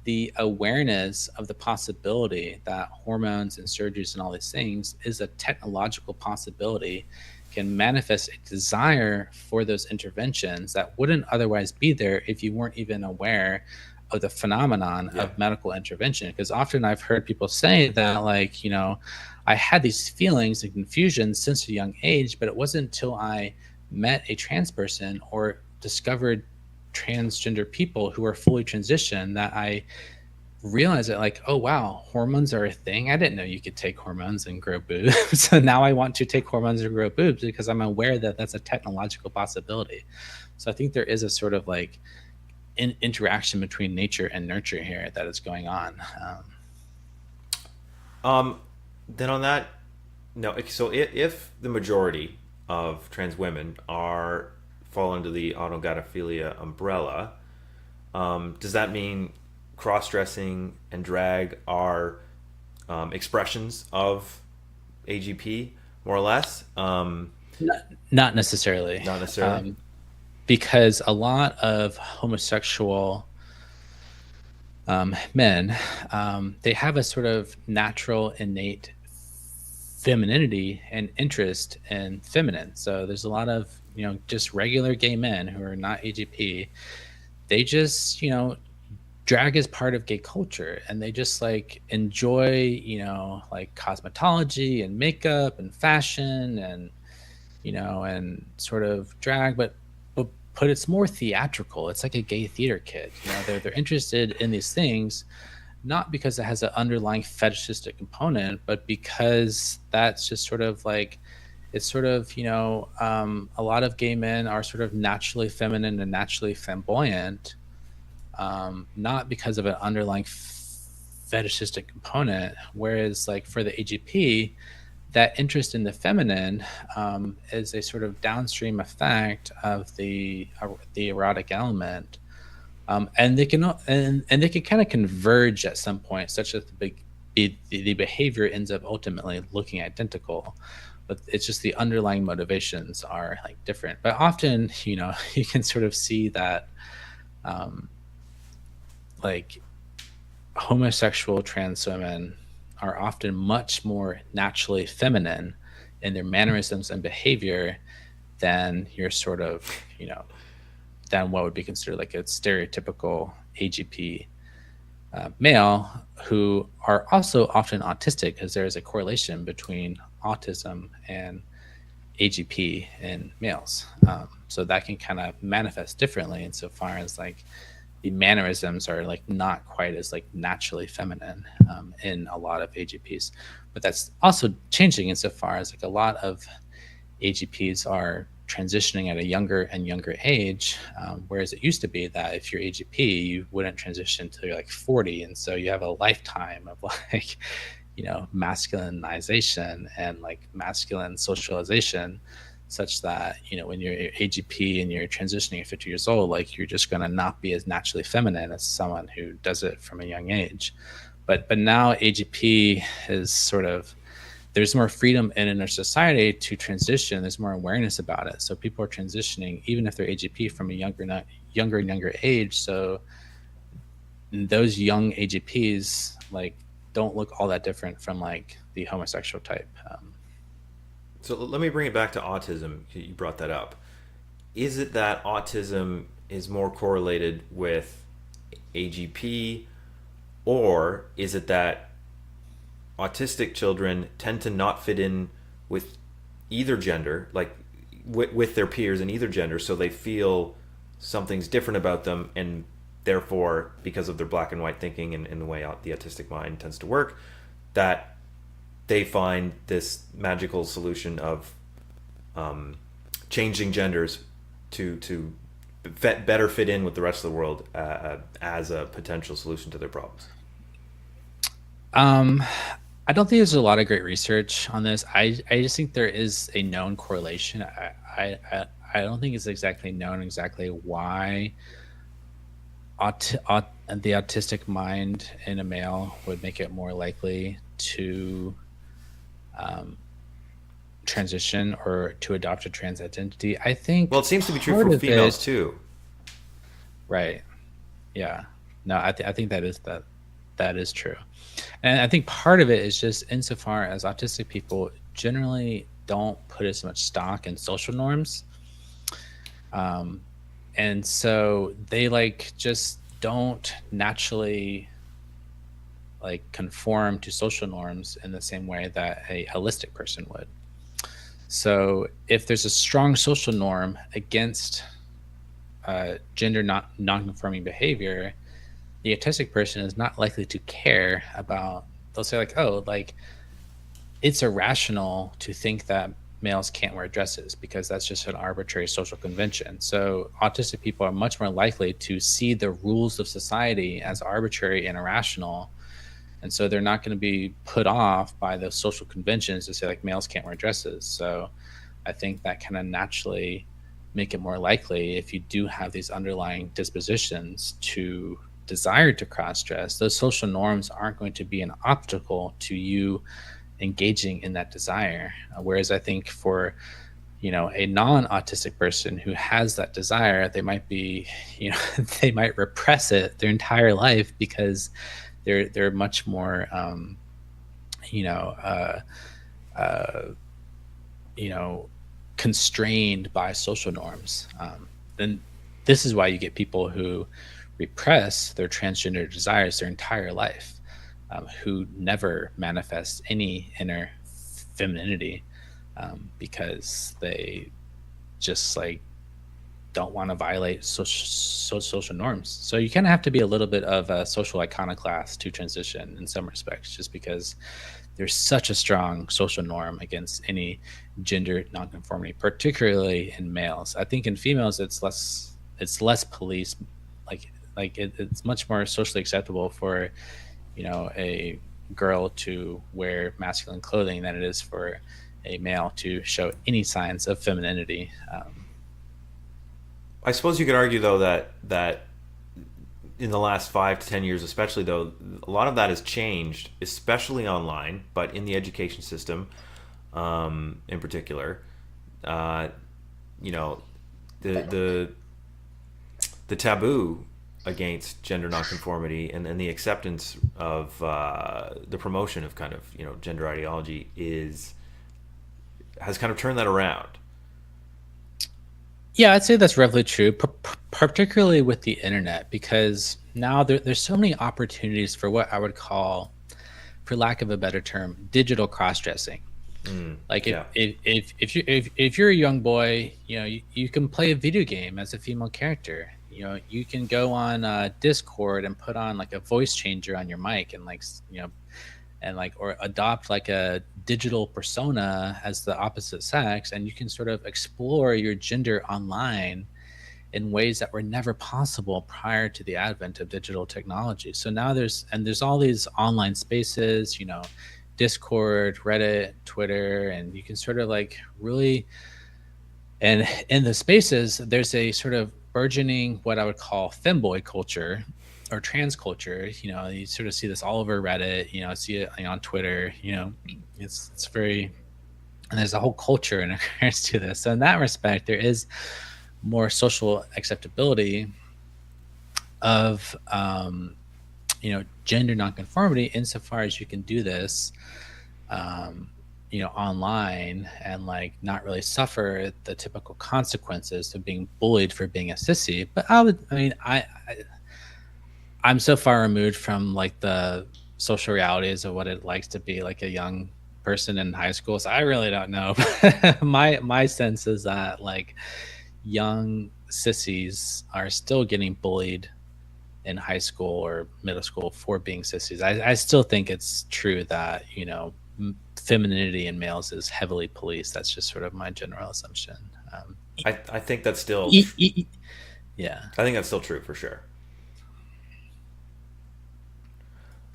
the awareness of the possibility that hormones and surgeries and all these things is a technological possibility can manifest a desire for those interventions that wouldn't otherwise be there if you weren't even aware of the phenomenon Yeah. of medical intervention. Because often I've heard people say that, like, I had these feelings and confusion since a young age, but it wasn't until I met a trans person or discovered transgender people who are fully transitioned that I realized that, like, oh wow, hormones are a thing. I didn't know you could take hormones and grow boobs. So now I want to take hormones and grow boobs because I'm aware that that's a technological possibility. So I think there is a sort of like interaction between nature and nurture here that is going on. Then on that, no. So if the majority of trans women are fall under the autogynephilia umbrella, does that mean cross-dressing and drag are expressions of AGP, more or less? Not necessarily. Not necessarily. Because a lot of homosexual men, they have a sort of natural innate femininity and interest in feminine. So there's a lot of, just regular gay men who are not AGP. They just, drag is part of gay culture, and they just like enjoy, like cosmetology and makeup and fashion and, and sort of drag, but it's more theatrical. It's like a gay theater kid. They're interested in these things not because it has an underlying fetishistic component, but because that's just sort of like, it's sort of, a lot of gay men are sort of naturally feminine and naturally flamboyant, not because of an underlying fetishistic component. Whereas like for the AGP, that interest in the feminine is a sort of downstream effect of the erotic element. And they can kind of converge at some point, such that the behavior ends up ultimately looking identical, but it's just the underlying motivations are like different. But often, you can sort of see that, like homosexual trans women are often much more naturally feminine in their mannerisms and behavior than your sort of, than what would be considered like a stereotypical AGP male, who are also often autistic, because there is a correlation between autism and AGP in males. So that can kind of manifest differently insofar as like the mannerisms are like not quite as like naturally feminine in a lot of AGPs. But that's also changing insofar as like a lot of AGPs are transitioning at a younger and younger age, whereas it used to be that if you're AGP, you wouldn't transition till you're like 40, and so you have a lifetime of like, masculinization and like masculine socialization, such that when you're AGP and you're transitioning at 50 years old, like you're just going to not be as naturally feminine as someone who does it from a young age. But now AGP is sort of, there's more freedom in our society to transition. There's more awareness about it. So people are transitioning, even if they're AGP, from a younger and younger age. So those young AGPs like don't look all that different from like the homosexual type. So let me bring it back to autism. You brought that up. Is it that autism is more correlated with AGP, or is it that autistic children tend to not fit in with either gender, like with their peers in either gender, so they feel something's different about them, and therefore, because of their black and white thinking and the way the autistic mind tends to work, that they find this magical solution of changing genders to better fit in with the rest of the world as a potential solution to their problems? I don't think there's a lot of great research on this. I just think there is a known correlation. I don't think it's exactly known exactly why the autistic mind in a male would make it more likely to transition or to adopt a trans identity. I think, well, it seems to be true for females too. Right. Yeah. No, I think that is true. And I think part of it is just insofar as autistic people generally don't put as much stock in social norms. Um, and so they like just don't naturally like conform to social norms in the same way that a holistic person would. So if there's a strong social norm against gender non-conforming behavior, the autistic person is not likely to care about. They'll say like, oh, like it's irrational to think that males can't wear dresses because that's just an arbitrary social convention. So autistic people are much more likely to see the rules of society as arbitrary and irrational. And so they're not going to be put off by those social conventions to say like males can't wear dresses. So I think that kind of naturally make it more likely, if you do have these underlying dispositions to desire to cross dress, those social norms aren't going to be an obstacle to you engaging in that desire. Whereas I think for a non-autistic person who has that desire, they might be they might repress it their entire life because they're much more you know uh, uh, you know constrained by social norms. Then this is why you get people who repress their transgender desires their entire life, who never manifest any inner femininity, because they just like don't want to violate social norms. So you kind of have to be a little bit of a social iconoclast to transition in some respects, just because there's such a strong social norm against any gender nonconformity, particularly in males. I think in females it's less police. It's much more socially acceptable for a girl to wear masculine clothing than it is for a male to show any signs of femininity. I suppose you could argue though that in the last 5 to 10 years, especially though, a lot of that has changed, especially online, but in the education system, in particular, uh, you know, the the taboo against gender nonconformity and the acceptance of the promotion of kind of gender ideology has kind of turned that around. Yeah, I'd say that's roughly true, particularly with the internet, because now there's so many opportunities for what I would call, for lack of a better term, digital cross-dressing. Like Yeah. if you're a young boy, you can play a video game as a female character. You can go on Discord and put on like a voice changer on your mic and or adopt like a digital persona as the opposite sex, and you can sort of explore your gender online in ways that were never possible prior to the advent of digital technology. So now there's all these online spaces, Discord, Reddit, Twitter, and you can sort of like really, and in the spaces there's a sort of burgeoning what I would call femboy culture or trans culture. You sort of see this all over Reddit, see it on Twitter. It's very, and there's a whole culture in regards to this. So in that respect, there is more social acceptability of gender nonconformity insofar as you can do this online and like not really suffer the typical consequences of being bullied for being a sissy. But I'm so far removed from like the social realities of what it likes to be like a young person in high school, so I really don't know. My sense is that like young sissies are still getting bullied in high school or middle school for being sissies. I still think it's true that femininity in males is heavily policed. That's just sort of my general assumption. I think that's still Yeah. I think that's still true for sure.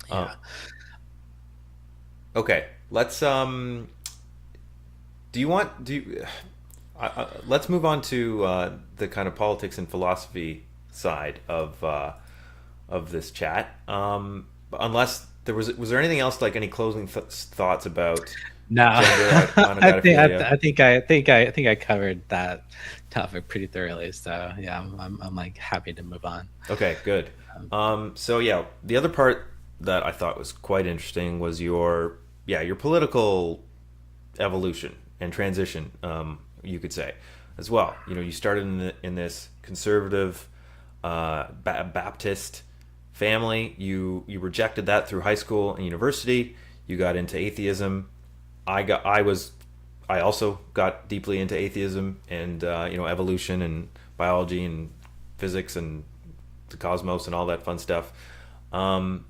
Yeah. Okay, let's let's move on to the kind of politics and philosophy side of this chat. Unless was there anything else, like any closing thoughts about No, gender I think autogynephilia? I think I covered that topic pretty thoroughly. So yeah, I'm like happy to move on. Okay, good. So yeah, the other part that I thought was quite interesting was your political evolution and transition, you could say, as well. You started in this conservative Baptist family. You rejected that through high school and university. You got into atheism. I also got deeply into atheism and evolution and biology and physics and the cosmos and all that fun stuff. And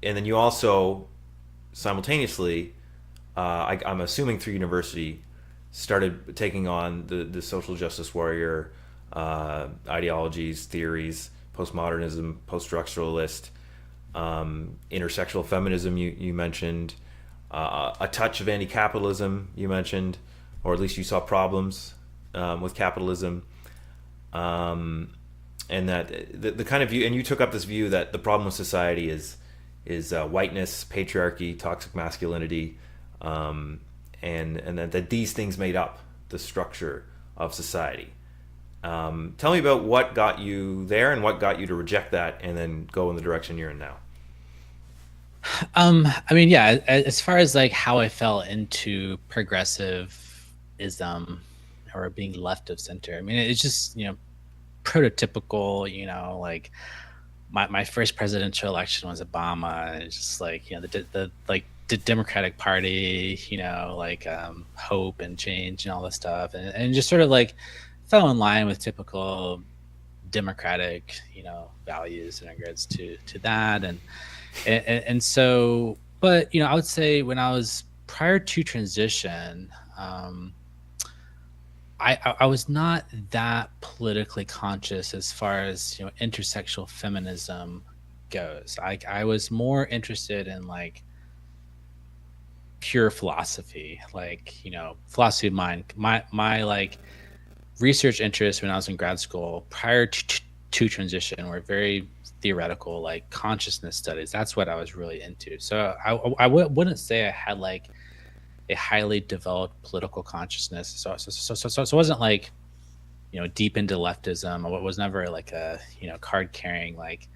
then you also simultaneously, I'm assuming through university, started taking on the social justice warrior ideologies, theories, postmodernism, post-structuralist, intersectional feminism. You mentioned a touch of anti-capitalism. You mentioned, or at least you saw problems with capitalism. And that the kind of view, and you took up this view that the problem with society is whiteness, patriarchy, toxic masculinity, and that these things made up the structure of society. Tell me about what got you there and what got you to reject that and then go in the direction you're in now. I mean, yeah, as far as like how I fell into progressivism or being left of center, I mean, it's just, prototypical, like my first presidential election was Obama. And it's just like, the Democratic Party, like hope and change and all this stuff. And just sort of like fell in line with typical democratic, values in regards to that. And so, but I would say when I was prior to transition, I was not that politically conscious as far as intersexual feminism goes. I was more interested in like pure philosophy, like philosophy of mind. My like research interests when I was in grad school prior to transition were very theoretical, like consciousness studies. That's what I was really into. So I wouldn't say I had like a highly developed political consciousness. So it wasn't like deep into leftism. I was never like a card carrying like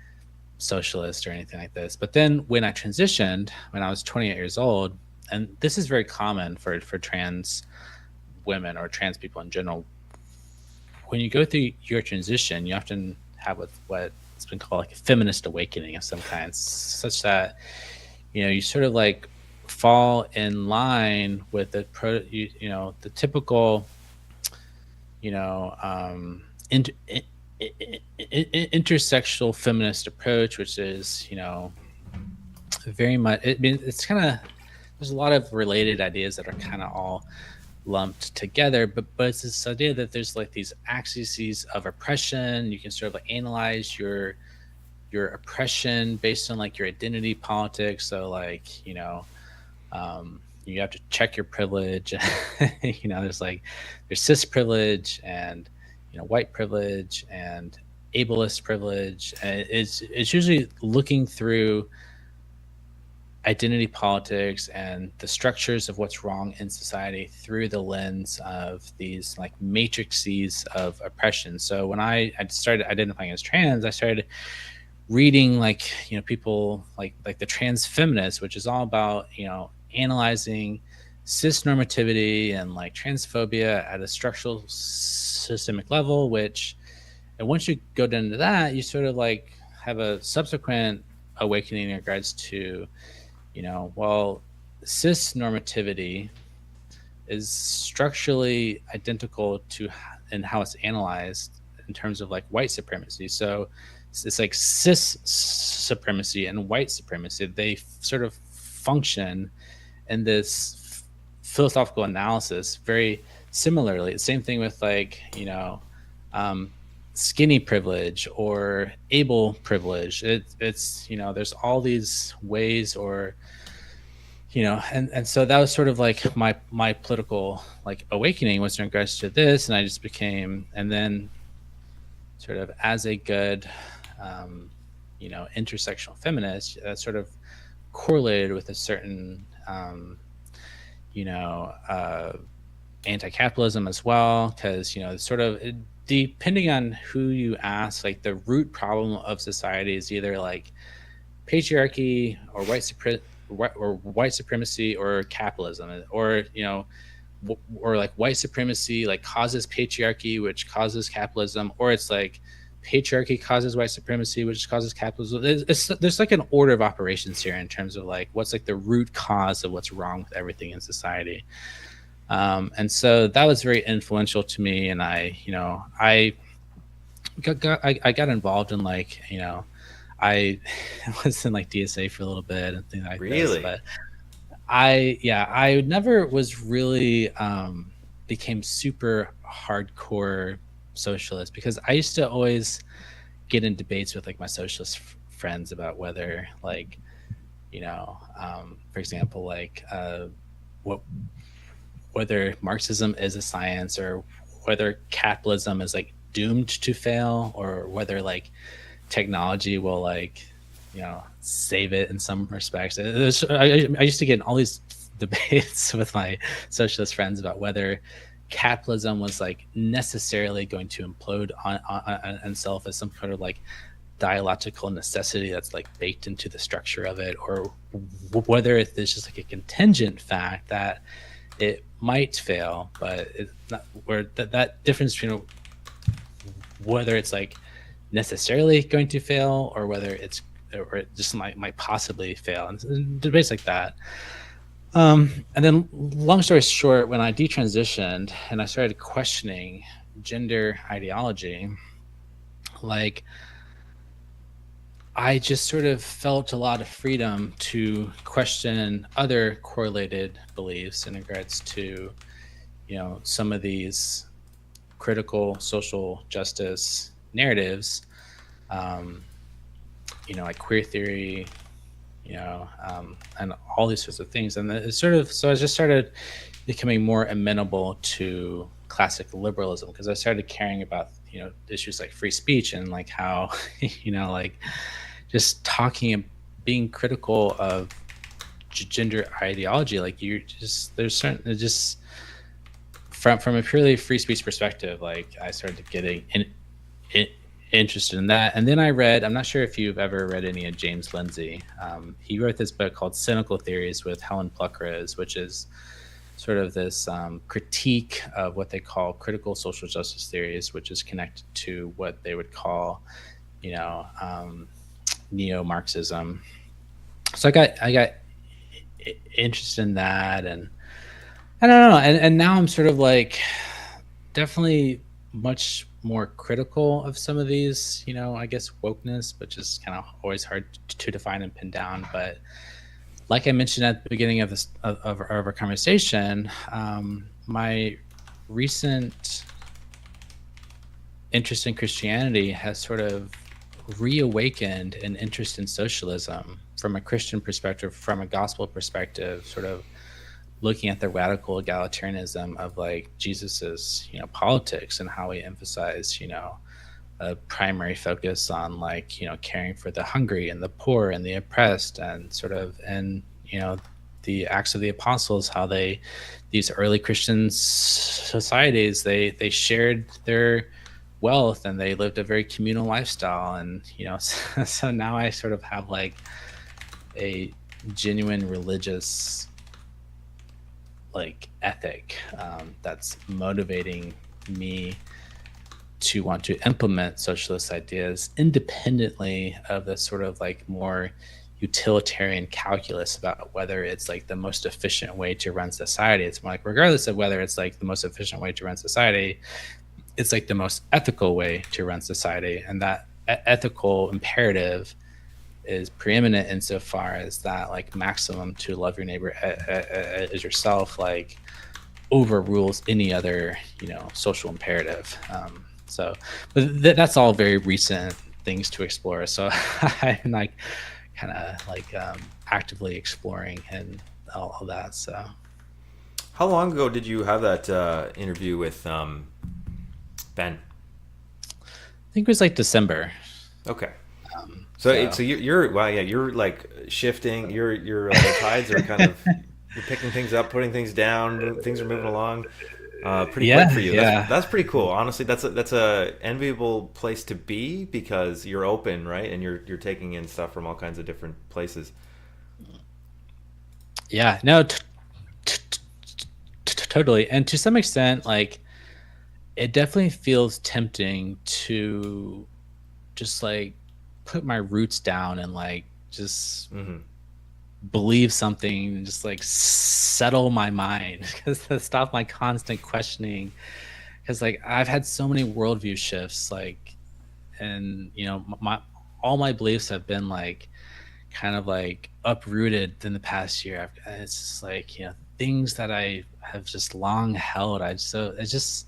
socialist or anything like this. But then when I transitioned when I was 28 years old, and this is very common for trans women or trans people in general, when you go through your transition, you often have what's been called like a feminist awakening of some kind, such that you sort of like fall in line with the the typical intersectional feminist approach, which is very much. I mean, it's kind of there's a lot of related ideas that are kind of all lumped together, but it's this idea that there's like these axes of oppression. You can sort of like analyze your oppression based on like your identity politics. So like you have to check your privilege. There's cis privilege and white privilege and ableist privilege, and it's usually looking through identity politics and the structures of what's wrong in society through the lens of these like matrices of oppression. So when I started identifying as trans, I started reading like people like the trans feminists, which is all about analyzing cis normativity and like transphobia at a structural systemic level. And once you go down to that, you sort of like have a subsequent awakening in regards to cis normativity is structurally identical to in how it's analyzed in terms of like white supremacy. So it's like cis supremacy and white supremacy, they sort of function in this philosophical analysis very similarly. Same thing with like skinny privilege or able privilege. It's there's all these ways, or and so that was sort of like my political like awakening was in regards to this. And I just became, and then sort of as a good intersectional feminist, that sort of correlated with a certain anti-capitalism as well, because sort of depending on who you ask, like the root problem of society is either like patriarchy or white supremacy or capitalism, or or like white supremacy like causes patriarchy, which causes capitalism, or it's like patriarchy causes white supremacy, which causes capitalism. There's like an order of operations here in terms of like what's like the root cause of what's wrong with everything in society. And so that was very influential to me, and I got involved in like I was in like DSA for a little bit and things like this, Really? but I never was really became super hardcore socialist, because I used to always get in debates with like my socialist friends about whether like for example like what whether Marxism is a science, or whether capitalism is like doomed to fail, or whether like technology will like save it in some respects. I used to get in all these debates with my socialist friends about whether capitalism was like necessarily going to implode on itself as some kind of like dialectical necessity that's like baked into the structure of it, or whether there's just like a contingent fact that it might fail, but it's not, where that difference between whether it's like necessarily going to fail, or whether or it just might possibly fail, and debates like that. And then, long story short, when I detransitioned and I started questioning gender ideology, like I just sort of felt a lot of freedom to question other correlated beliefs in regards to, some of these critical social justice narratives, um, like queer theory, and all these sorts of things. And it's sort of, so I just started becoming more amenable to classic liberalism, because I started caring about, issues like free speech, and like how, like just talking and being critical of gender ideology. Like there's certain, just from a purely free speech perspective, like I started getting interested in that. And then I read, I'm not sure if you've ever read any of James Lindsay. He wrote this book called Cynical Theories with Helen Pluckrose, which is sort of this critique of what they call critical social justice theories, which is connected to what they would call, neo-Marxism. So I got interested in that, and I don't know, and now I'm sort of like definitely much more critical of some of these, I guess wokeness, which is kind of always hard to define and pin down. But like I mentioned at the beginning of this of our conversation, my recent interest in Christianity has sort of reawakened an interest in socialism from a Christian perspective, from a gospel perspective, sort of looking at the radical egalitarianism of like Jesus's, politics, and how he emphasized, a primary focus on like, caring for the hungry and the poor and the oppressed, and sort of, and, the Acts of the Apostles, how these early Christian societies, they shared their wealth and they lived a very communal lifestyle. And, so now I sort of have like a genuine religious like ethic that's motivating me to want to implement socialist ideas independently of the sort of like more utilitarian calculus about whether it's like the most efficient way to run society. It's more like, regardless of whether it's like the most efficient way to run society, it's like the most ethical way to run society. And that ethical imperative is preeminent insofar as that like maximum to love your neighbor as yourself like overrules any other social imperative. So but that's all very recent things to explore, so I'm like kind of like actively exploring and all that. So How long ago did you have that interview with Ben? I think it was like December. Okay. So you're wow, yeah, you're like shifting. Your the tides are kind of, you're picking things up, putting things down. Things are moving along. pretty quick Yeah, for you. That's yeah. that's pretty cool. Honestly, that's a enviable place to be because you're open, right? And you're taking in stuff from all kinds of different places. Yeah, no, totally. And to some extent, like, it definitely feels tempting to just like put my roots down and like just Hmm. believe something and just like settle my mind because to stop my constant questioning. Because like I've had so many worldview shifts, like, and my all my beliefs have been like kind of like uprooted in the past year. It's just like things that I have just long held. It's just,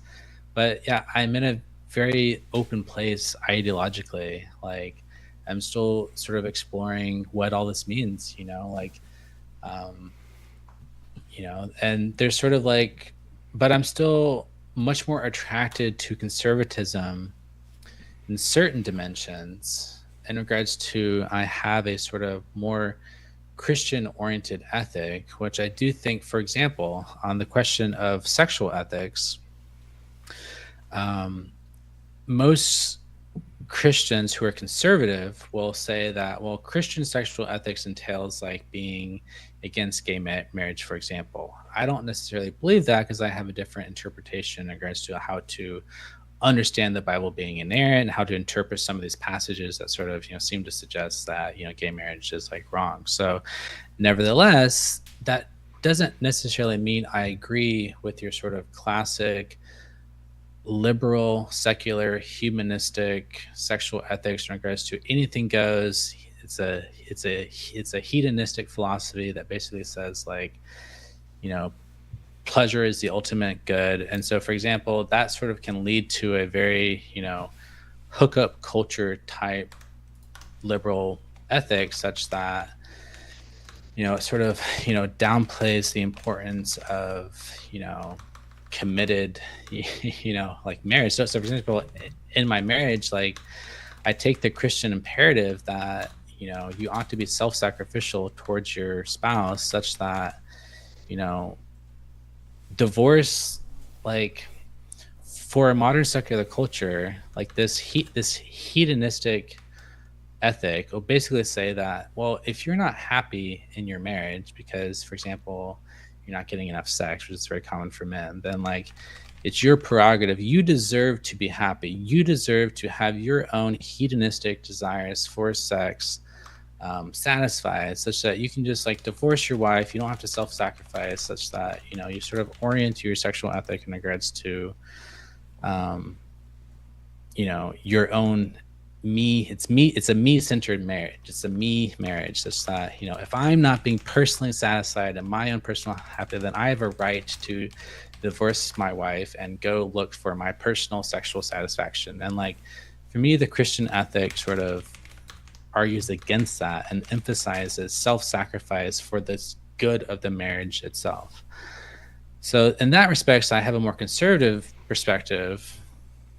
but yeah, I'm in a very open place ideologically. Like I'm still sort of exploring what all this means. Like um, and there's sort of like, but I'm still much more attracted to conservatism in certain dimensions in regards to I have a sort of more Christian oriented ethic, which I do think, for example, on the question of sexual ethics, um, most Christians who are conservative will say that, well, Christian sexual ethics entails like being against gay marriage, for example. I don't necessarily believe that because I have a different interpretation in regards to how to understand the Bible being inerrant and how to interpret some of these passages that sort of seem to suggest that gay marriage is like wrong. So nevertheless, that doesn't necessarily mean I agree with your sort of classic liberal, secular, humanistic sexual ethics in regards to anything goes. It's a hedonistic philosophy that basically says like, you know, pleasure is the ultimate good. And so, for example, that sort of can lead to a very, hookup culture type liberal ethic, such that, it sort of, downplays the importance of, committed, like marriage. So for example, in my marriage, like I take the Christian imperative that, you ought to be self sacrificial towards your spouse, such that, you know, divorce, like for a modern secular culture, like this hedonistic ethic will basically say that, well, if you're not happy in your marriage because, for example, you're not getting enough sex, which is very common for men, then like it's your prerogative. You deserve to be happy. You deserve to have your own hedonistic desires for sex satisfied, such that you can just like divorce your wife. You don't have to self-sacrifice, such that you sort of orient your sexual ethic in regards to um, your own me. It's a me-centered marriage. It's a me marriage, such that if I'm not being personally satisfied in my own personal happiness, then I have a right to divorce my wife and go look for my personal sexual satisfaction. And like for me, the Christian ethic sort of argues against that and emphasizes self-sacrifice for the good of the marriage itself. So in that respect, I have a more conservative perspective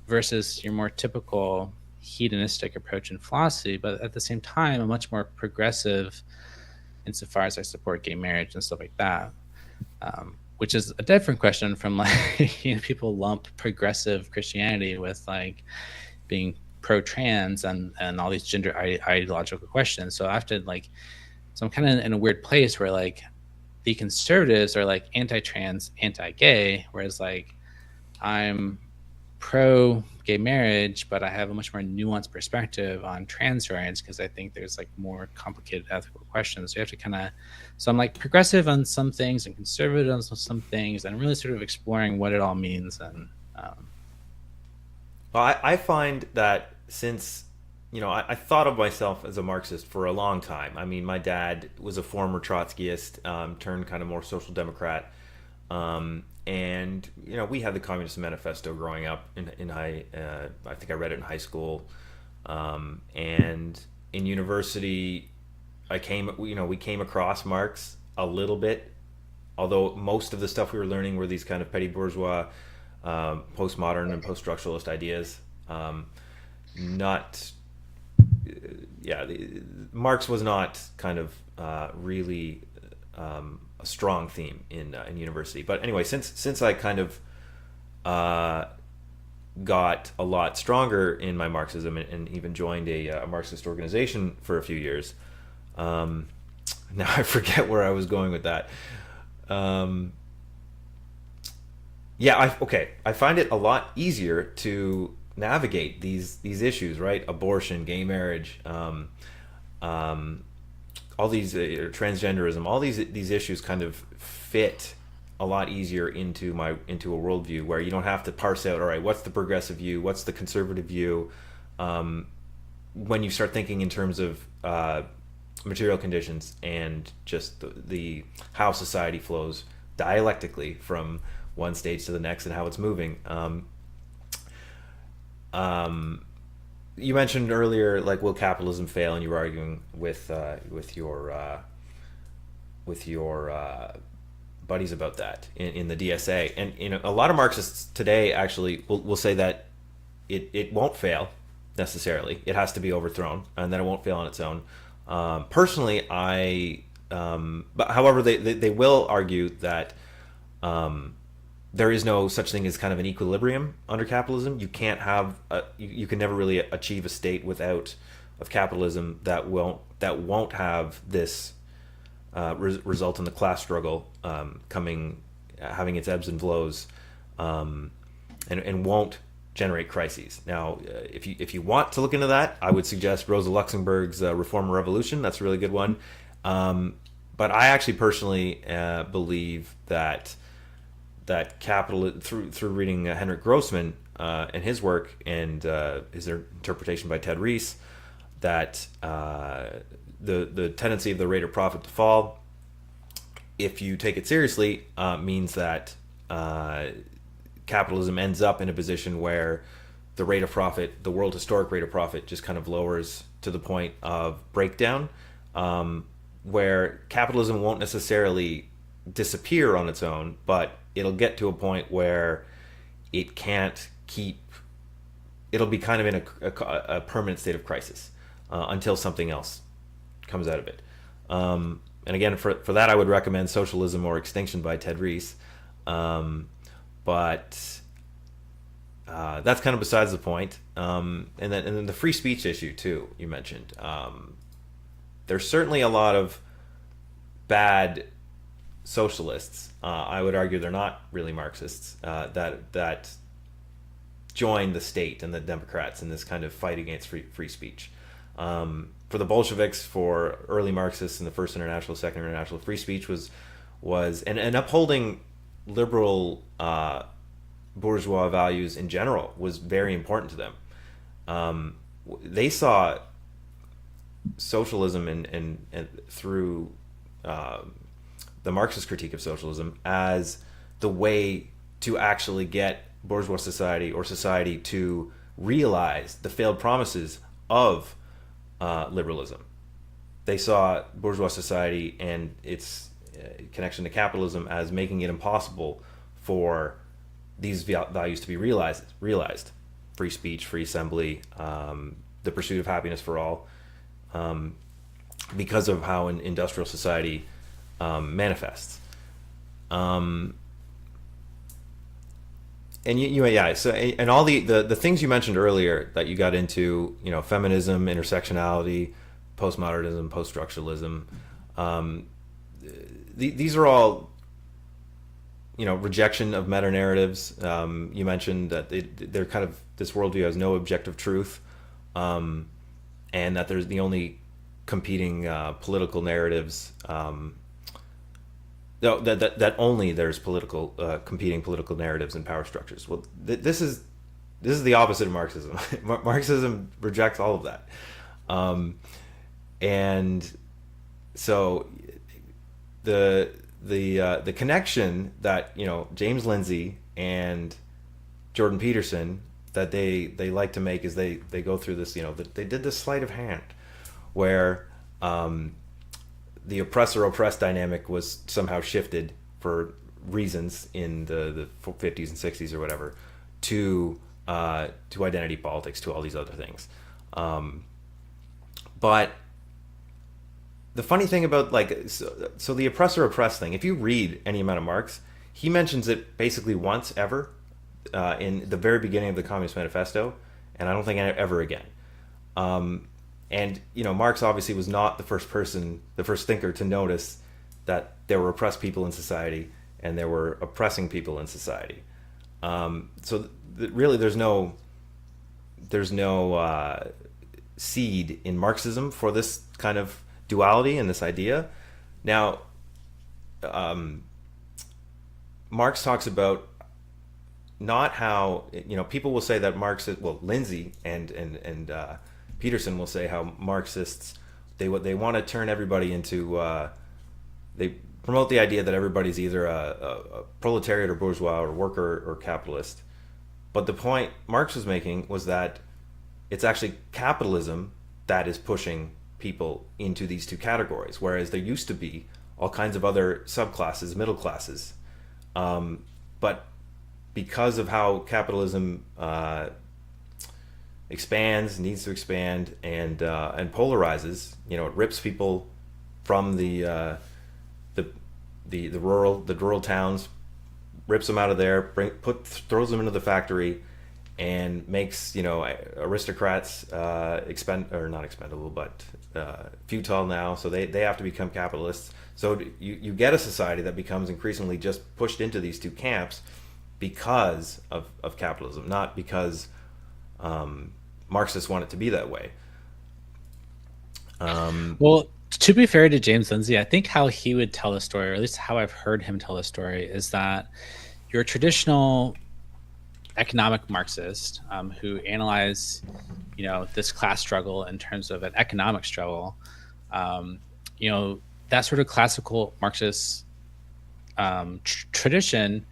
versus your more typical hedonistic approach in philosophy, but at the same time, a much more progressive insofar as I support gay marriage and stuff like that. Which is a different question from like people lump progressive Christianity with like being pro-trans and all these gender ideological questions. So I have to like, so I'm kind of in a weird place where like the conservatives are like anti-trans, anti-gay, whereas like I'm pro gay marriage, but I have a much more nuanced perspective on trans rights because I think there's like more complicated ethical questions. So you have to kind of, so I'm like progressive on some things and conservative on some things, and I'm really sort of exploring what it all means. And Well, I find that since, I thought of myself as a Marxist for a long time. I mean, my dad was a former Trotskyist, turned kind of more social democrat. And, we had the Communist Manifesto growing up in high, I think I read it in high school. And in university, we came across Marx a little bit, although most of the stuff we were learning were these kind of petty bourgeois, postmodern and post-structuralist ideas. Not, yeah, Marx was not kind of really a strong theme in university. But anyway, since I kind of uh, got a lot stronger in my Marxism, and even joined a Marxist organization for a few years. Um, Now I forget where I was going with that. Um, yeah, I find it a lot easier to navigate these issues, right? Abortion, gay marriage, um, all these transgenderism, all these issues kind of fit a lot easier into a worldview where you don't have to parse out, all right, what's the progressive view, what's the conservative view. Um, when you start thinking in terms of material conditions and just the how society flows dialectically from one stage to the next and how it's moving. Um, you mentioned earlier, like, will capitalism fail, and you were arguing with your buddies about that in the DSA. And a lot of Marxists today actually will say that it won't fail necessarily. It has to be overthrown, and then it won't fail on its own. Personally, but however, they will argue that there is no such thing as kind of an equilibrium under capitalism. You can't have you can never really achieve a state without of capitalism that won't have this result in the class struggle having its ebbs and flows, and won't generate crises. Now, if you want to look into that, I would suggest Rosa Luxemburg's Reform or Revolution. That's a really good one. But I actually personally believe that capital, through reading Henrik Grossman and his work, and his interpretation by Ted Rees, that the tendency of the rate of profit to fall, if you take it seriously, means that capitalism ends up in a position where the rate of profit, the world historic rate of profit, just kind of lowers to the point of breakdown, where capitalism won't necessarily disappear on its own, but it'll get to a point where it can't keep, it'll be kind of in a permanent state of crisis until something else comes out of it. And again, for that, I would recommend Socialism or Extinction by Ted Rees. But that's kind of besides the point. And then the free speech issue too, you mentioned. There's certainly a lot of bad socialists. I would argue they're not really Marxists. That join the state and the Democrats in this kind of fight against free speech. For the Bolsheviks, for early Marxists in the First International, Second International, free speech was and upholding liberal bourgeois values in general was very important to them. They saw socialism and through the Marxist critique of socialism as the way to actually get bourgeois society or society to realize the failed promises of liberalism. They saw bourgeois society and its connection to capitalism as making it impossible for these values to be realized. Free speech, free assembly, the pursuit of happiness for all, because of how an industrial society manifests. And so and all the things you mentioned earlier that you got into, feminism, intersectionality, postmodernism, post-structuralism, these are all, rejection of meta narratives. You mentioned that they're kind of, this worldview has no objective truth, and that there's the only competing political narratives. That only there's competing political narratives and power structures. Well, this is the opposite of Marxism. Marxism rejects all of that, and so the connection that James Lindsay and Jordan Peterson that they like to make is they go through this, they did this sleight of hand where the oppressor-oppressed dynamic was somehow shifted for reasons in the 50s and 60s or whatever to identity politics, to all these other things. But the funny thing about so the oppressor-oppressed thing, if you read any amount of Marx, he mentions it basically once ever in the very beginning of the Communist Manifesto, and I don't think ever again. And Marx obviously was not the first thinker to notice that there were oppressed people in society and there were oppressing people in society. Really, there's no seed in Marxism for this kind of duality and this idea. Now, Marx talks about not how people will say that Marxist, well, Lindsay and Peterson will say how Marxists they want to turn everybody into they promote the idea that everybody's either a proletariat or bourgeois or worker or capitalist. But the point Marx was making was that it's actually capitalism that is pushing people into these two categories, whereas there used to be all kinds of other subclasses, middle classes. But because of how capitalism needs to expand, and polarizes, it rips people from the rural towns, rips them out of there, throws them into the factory, and makes aristocrats not expendable, but futile now. So they have to become capitalists. So you get a society that becomes increasingly just pushed into these two camps because of capitalism, not because Marxists want it to be that way. Well, to be fair to James Lindsay, I think how he would tell the story, or at least how I've heard him tell the story, is that your traditional economic Marxist who analyze, this class struggle in terms of an economic struggle, that sort of classical Marxist tradition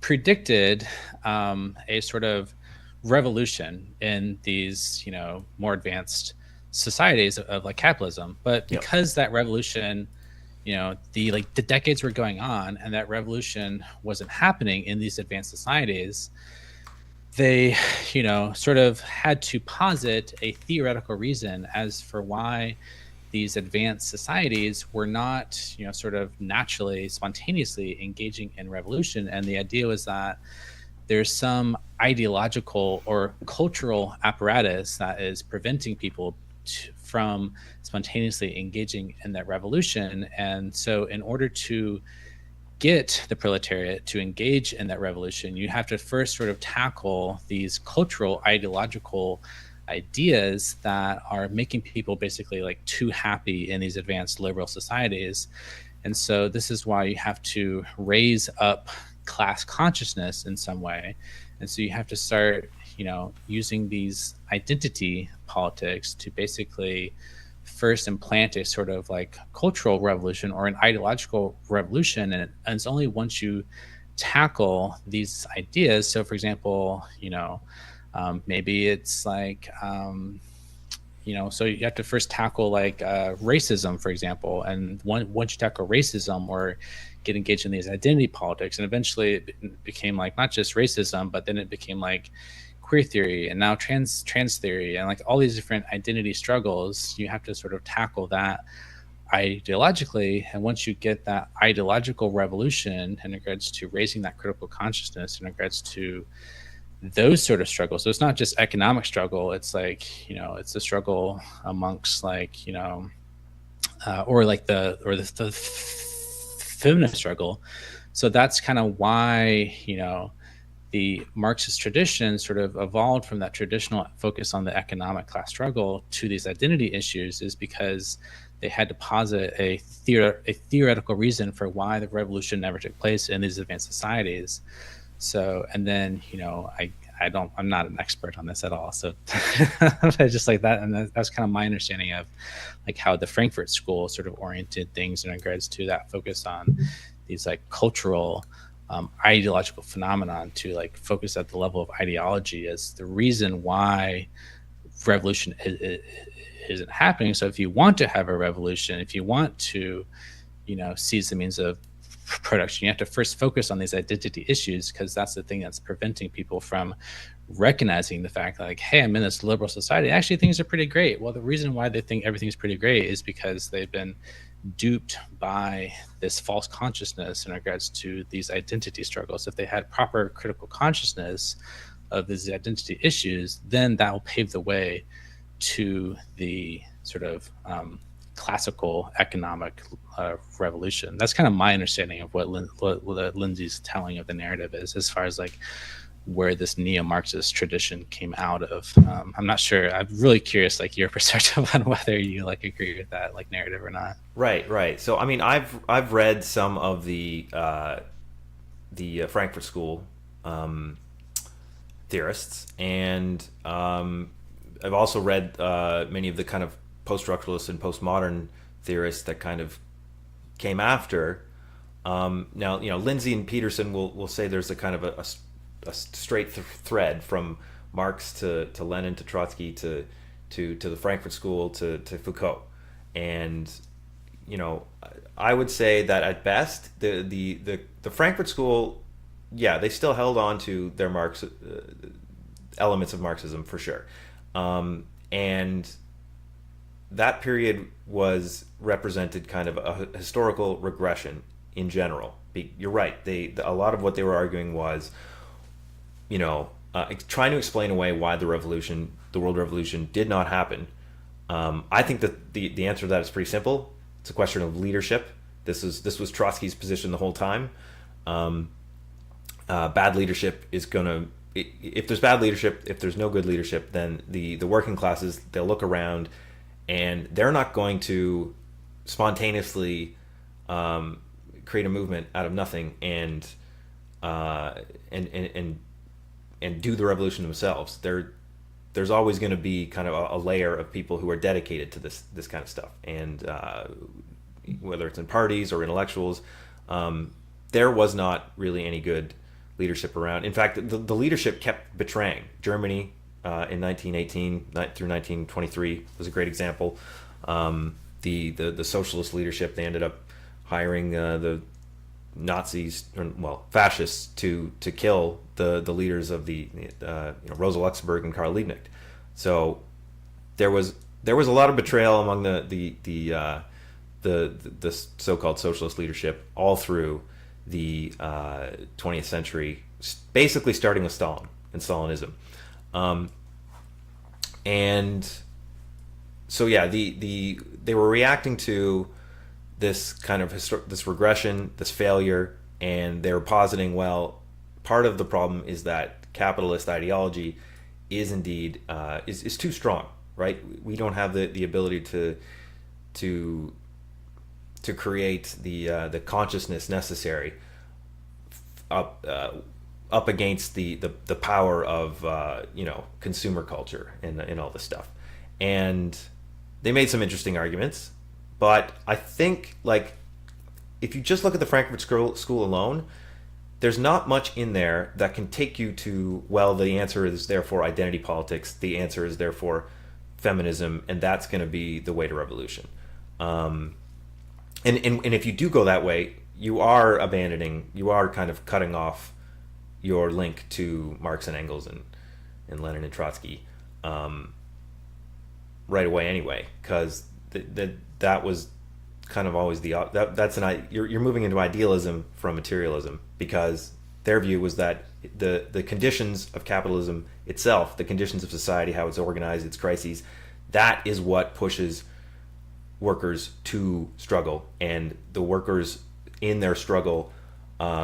predicted a sort of revolution in these, more advanced societies of like capitalism. But because that revolution, the decades were going on and that revolution wasn't happening in these advanced societies, they, sort of had to posit a theoretical reason as for why these advanced societies were not, sort of naturally, spontaneously engaging in revolution. And the idea was that there's some ideological or cultural apparatus that is preventing people from spontaneously engaging in that revolution. And so in order to get the proletariat to engage in that revolution, you have to first sort of tackle these cultural, ideological ideas that are making people basically like too happy in these advanced liberal societies. And so this is why you have to raise up class consciousness in some way. And so you have to start, using these identity politics to basically first implant a sort of like cultural revolution or an ideological revolution. And it's only once you tackle these ideas. So for example, maybe it's like, so you have to first tackle like racism, for example. And once you tackle racism or get engaged in these identity politics, and eventually it became like not just racism, but then it became like queer theory and now trans theory and like all these different identity struggles. You have to sort of tackle that ideologically. And once you get that ideological revolution in regards to raising that critical consciousness in regards to those sort of struggles, so it's not just economic struggle, it's like, it's a struggle amongst like, or the feminist struggle. So that's kind of why, the Marxist tradition sort of evolved from that traditional focus on the economic class struggle to these identity issues, is because they had to posit a theoretical reason for why the revolution never took place in these advanced societies. So, and then, I'm not an expert on this at all. So just like that. And that's kind of my understanding of like how the Frankfurt School sort of oriented things in regards to that focus on these like cultural, ideological phenomenon, to like focus at the level of ideology as the reason why revolution isn't happening. So if you want to have a revolution, if you want to, seize the means of production, you have to first focus on these identity issues, because that's the thing that's preventing people from recognizing the fact that like, hey, I'm in this liberal society, actually things are pretty great. Well, the reason why they think everything's pretty great is because they've been duped by this false consciousness in regards to these identity struggles. If they had proper critical consciousness of these identity issues, then that will pave the way to the sort of classical economic revolution. That's kind of my understanding of what Lindsay's telling of the narrative is, as far as like where this neo-Marxist tradition came out of. I'm not sure. I'm really curious, like your perspective on whether you like agree with that like narrative or not. Right. So I mean, I've read some of the Frankfurt School theorists, and I've also read many of the kind of post-structuralist and postmodern theorists that kind of came after. Now, Lindsay and Peterson will say there's a kind of a straight thread from Marx to Lenin to Trotsky to the Frankfurt School to Foucault, and I would say that at best the Frankfurt School, yeah, they still held on to their Marx elements of Marxism for sure, and that period was represented kind of a historical regression in general. You're right. A lot of what they were arguing was, trying to explain away why the world revolution, did not happen. I think that the answer to that is pretty simple. It's a question of leadership. This was Trotsky's position the whole time. Bad leadership is gonna. If there's bad leadership, if there's no good leadership, then the working classes, they'll look around, and they're not going to spontaneously create a movement out of nothing and do the revolution themselves. There's always going to be kind of a layer of people who are dedicated to this kind of stuff, and whether it's in parties or intellectuals, there was not really any good leadership around. In fact, the leadership kept betraying. Germany in 1918 through 1923 was a great example. The socialist leadership, they ended up hiring the Nazis, fascists, to kill the leaders of the Rosa Luxemburg and Karl Liebknecht. So there was a lot of betrayal among the so-called socialist leadership all through the 20th century, basically starting with Stalin and Stalinism. And so yeah, they were reacting to this kind of this regression, this failure, and they were positing, well, part of the problem is that capitalist ideology is indeed is too strong, right? We don't have the ability to create the consciousness necessary up against the power of consumer culture and all this stuff. And they made some interesting arguments, but I think, like, if you just look at the Frankfurt School alone, there's not much in there that can take you to, well, the answer is therefore identity politics, the answer is therefore feminism, and that's going to be the way to revolution. And if you do go that way, you are kind of cutting off your link to Marx and Engels and Lenin and Trotsky right away anyway, because that was kind of always you're moving into idealism from materialism, because their view was that the conditions of capitalism itself, the conditions of society, how it's organized, its crises, that is what pushes workers to struggle, and the workers in their struggle,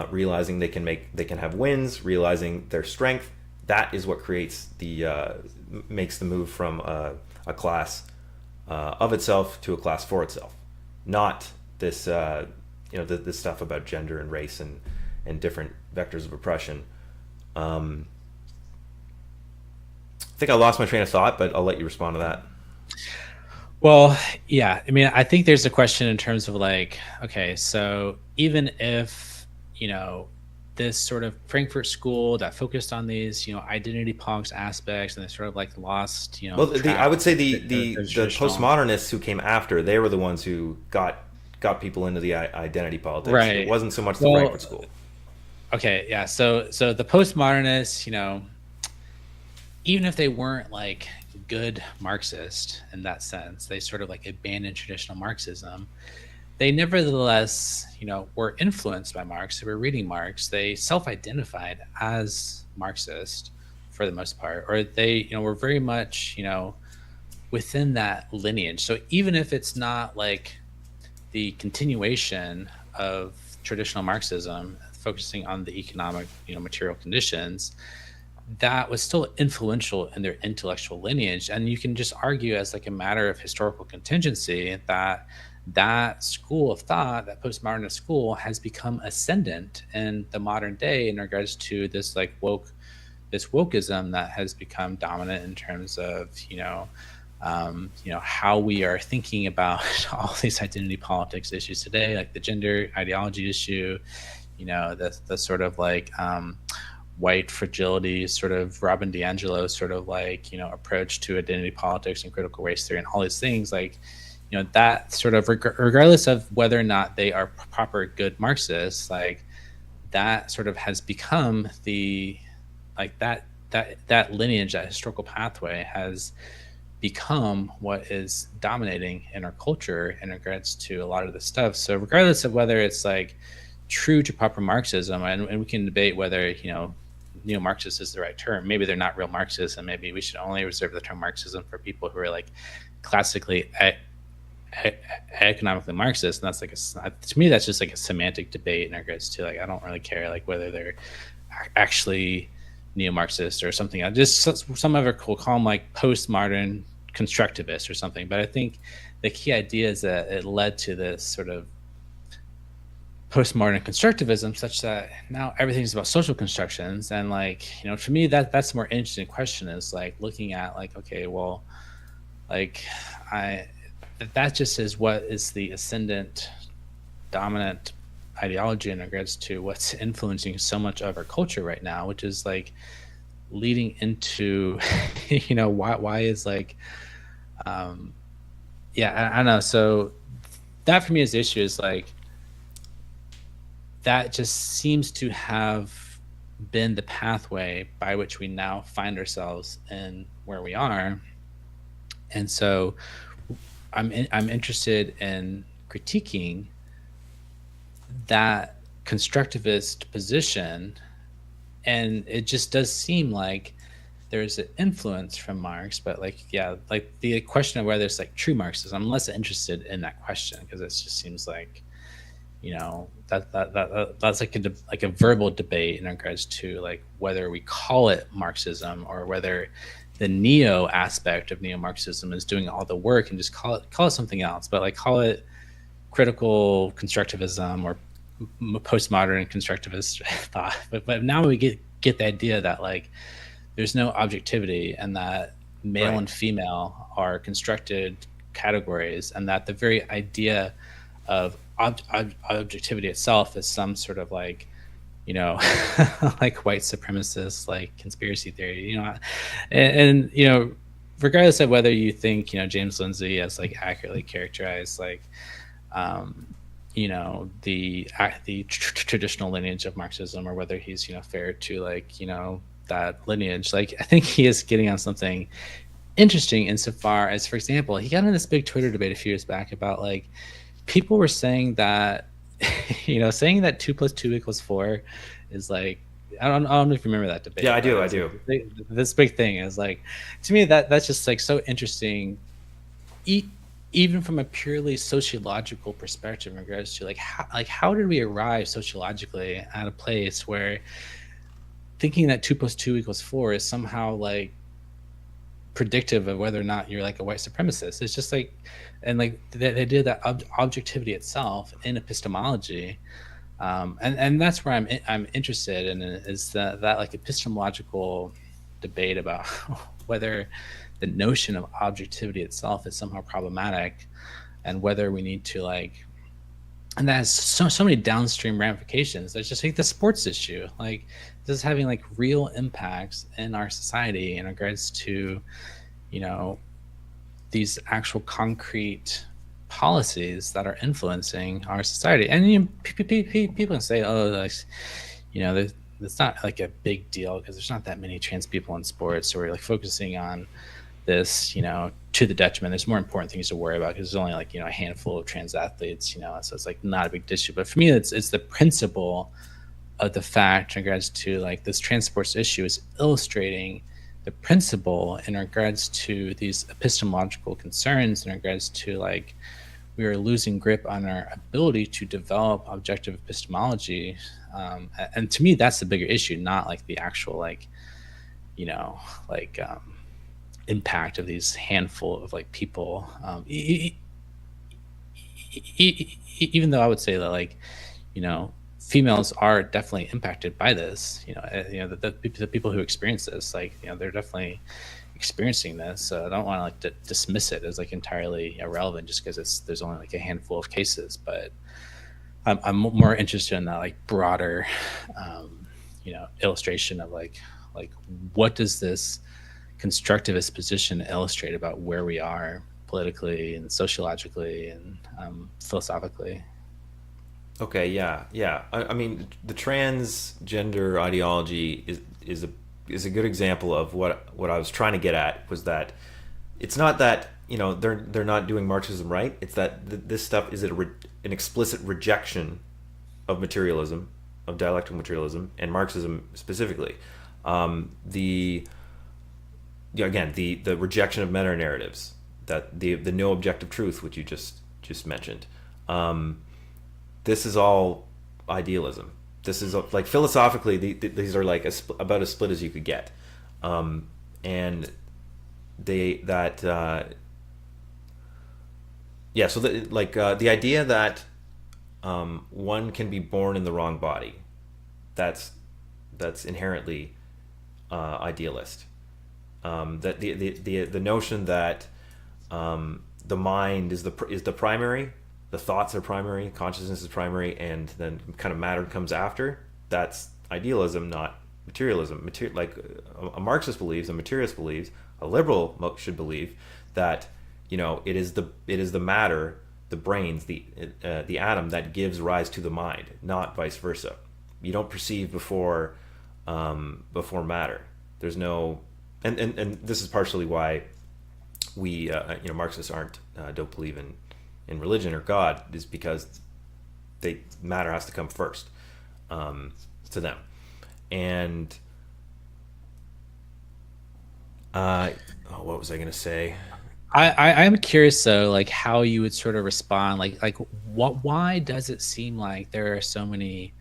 realizing they can have wins, realizing their strength, that is what creates makes the move from a class of itself to a class for itself, not this this stuff about gender and race and different vectors of oppression. I think I lost my train of thought, but I'll let you respond to that. Well, yeah, I mean, I think there's a question in terms of like, okay, so even if, this sort of Frankfurt School that focused on these, identity politics aspects, and they sort of like lost, Well, I would say the postmodernists who came after, they were the ones who got people into the identity politics. Right. It wasn't so much the Frankfurt School. Okay, yeah. So the postmodernists, even if they weren't like good Marxist in that sense, they sort of like abandoned traditional Marxism. they nevertheless, were influenced by Marx. They were reading Marx. They self-identified as Marxist for the most part, or they, were very much, within that lineage. So even if it's not like the continuation of traditional Marxism, focusing on the economic, material conditions, that was still influential in their intellectual lineage. And you can just argue as like a matter of historical contingency that that school of thought, that postmodernist school, has become ascendant in the modern day in regards to this like this wokeism that has become dominant in terms of how we are thinking about all these identity politics issues today, like the gender ideology issue, the sort of like white fragility, sort of Robin DiAngelo sort of like, approach to identity politics and critical race theory and all these things, like, that sort of regardless of whether or not they are proper good Marxists, like that sort of has become the like that lineage, that historical pathway has become what is dominating in our culture in regards to a lot of this stuff. So regardless of whether it's like true to proper Marxism, and we can debate whether neo-Marxist is the right term. Maybe they're not real Marxists, and maybe we should only reserve the term Marxism for people who are like classically economically Marxist. And that's like to me that's just like a semantic debate in regards to like I don't really care like whether they're actually neo-Marxist or something. I just some other cool call them like postmodern constructivist or something. But I think the key idea is that it led to this sort of postmodern constructivism, such that now everything's about social constructions. And like to me that's a more interesting question, is like looking at like, okay, well, like that just is what is the ascendant dominant ideology in regards to what's influencing so much of our culture right now, which is like leading into why is like I don't know. So that for me is the issue, is like that just seems to have been the pathway by which we now find ourselves in where we are. And so I'm interested in critiquing that constructivist position. And it just does seem like there's an influence from Marx, but like, yeah, like the question of whether it's like true Marxism, I'm less interested in that question, because it just seems like, that's like a verbal debate in regards to like whether we call it Marxism or whether the neo aspect of neo-Marxism is doing all the work and just call it something else, but like call it critical constructivism or postmodern constructivist thought. But now we get the idea that like there's no objectivity, and that male Right. and female are constructed categories, and that the very idea of objectivity itself is some sort of like like white supremacist like conspiracy theory, and regardless of whether you think James Lindsay has like accurately characterized like the traditional lineage of Marxism, or whether he's fair to like that lineage, like I think he is getting on something interesting insofar as, for example, he got in this big Twitter debate a few years back about like people were saying that saying that 2 + 2 = 4 is like, I don't know if you remember that debate. Yeah, I do. Like, this big thing is like, to me that's just like so interesting, even from a purely sociological perspective in regards to like how did we arrive sociologically at a place where thinking that 2 + 2 = 4 is somehow like predictive of whether or not you're like a white supremacist. It's just like, and like the idea that objectivity itself in epistemology, and that's where I'm interested in, is that like epistemological debate about whether the notion of objectivity itself is somehow problematic, and whether we need to like, and that has so many downstream ramifications. There's just like the sports issue, like this is having like real impacts in our society in regards to these actual concrete policies that are influencing our society. And people can say, oh, like it's not like a big deal because there's not that many trans people in sports, so we're like focusing on this, to the detriment. There's more important things to worry about because there's only like, a handful of trans athletes, so it's like not a big issue. But for me, it's the principle of the fact in regards to like this trans sports issue is illustrating the principle in regards to these epistemological concerns in regards to like we are losing grip on our ability to develop objective epistemology. And to me, that's the bigger issue, not like the actual like, like impact of these handful of like people. Even though I would say that like, females are definitely impacted by this. The people who experience this, like, they're definitely experiencing this. So I don't want to like dismiss it as like entirely irrelevant just because there's only like a handful of cases. But I'm more interested in that like broader, illustration of like what does this constructivist position illustrate about where we are politically and sociologically and philosophically. Okay, yeah. I mean, the transgender ideology is a good example of what I was trying to get at, was that it's not that they're not doing Marxism right. It's that this stuff is an explicit rejection of materialism, of dialectical materialism, and Marxism specifically. The rejection of meta narratives, that the no objective truth, which you just mentioned. This is all idealism. This is like philosophically, these are like about as split as you could get, and So the idea that one can be born in the wrong body, that's inherently idealist. That the notion that the mind is the primary, the thoughts are primary, consciousness is primary, and then kind of matter comes after. That's idealism, not materialism. Like a Marxist believes, a materialist believes, a liberal should believe that it is the matter, the brains, the atom that gives rise to the mind, not vice versa. You don't perceive before matter. There's no, and this is partially why we Marxists don't believe in religion or God, is because matter has to come first to them. And what was I going to say? I'm curious though, like how you would sort of respond, like why does it seem like there are so many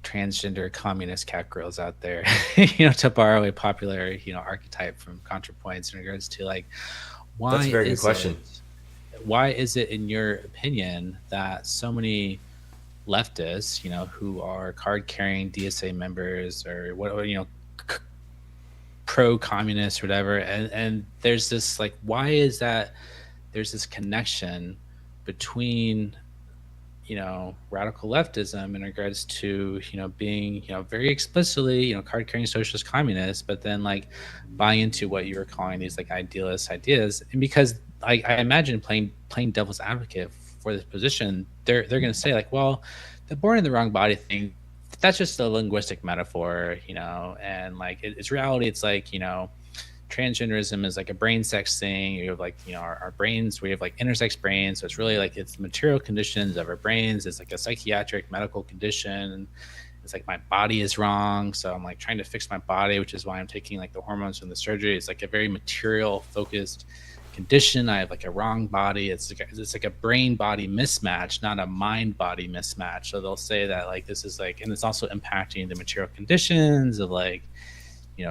transgender communist cat girls out there, to borrow a popular, archetype from ContraPoints in regards to like, why That's a very good question. Why is it, in your opinion, that so many leftists, who are card-carrying DSA members or what, pro-communist or whatever, and there's this like, why is that there's this connection between radical leftism in regards to being very explicitly card-carrying socialist communists, but then like buying into what you were calling these like idealist ideas? And because I imagine playing devil's advocate for this position, they're going to say like, well, the born in the wrong body thing, that's just a linguistic metaphor, and like it's reality. It's like, transgenderism is like a brain sex thing. You have like, our brains, we have like intersex brains. So it's really like, it's the material conditions of our brains. It's like a psychiatric medical condition. It's like my body is wrong. So I'm like trying to fix my body, which is why I'm taking like the hormones from the surgery. It's like a very material focused condition. I have like a wrong body. It's like a brain body mismatch, not a mind body mismatch. So they'll say that like, this is like, and it's also impacting the material conditions of like,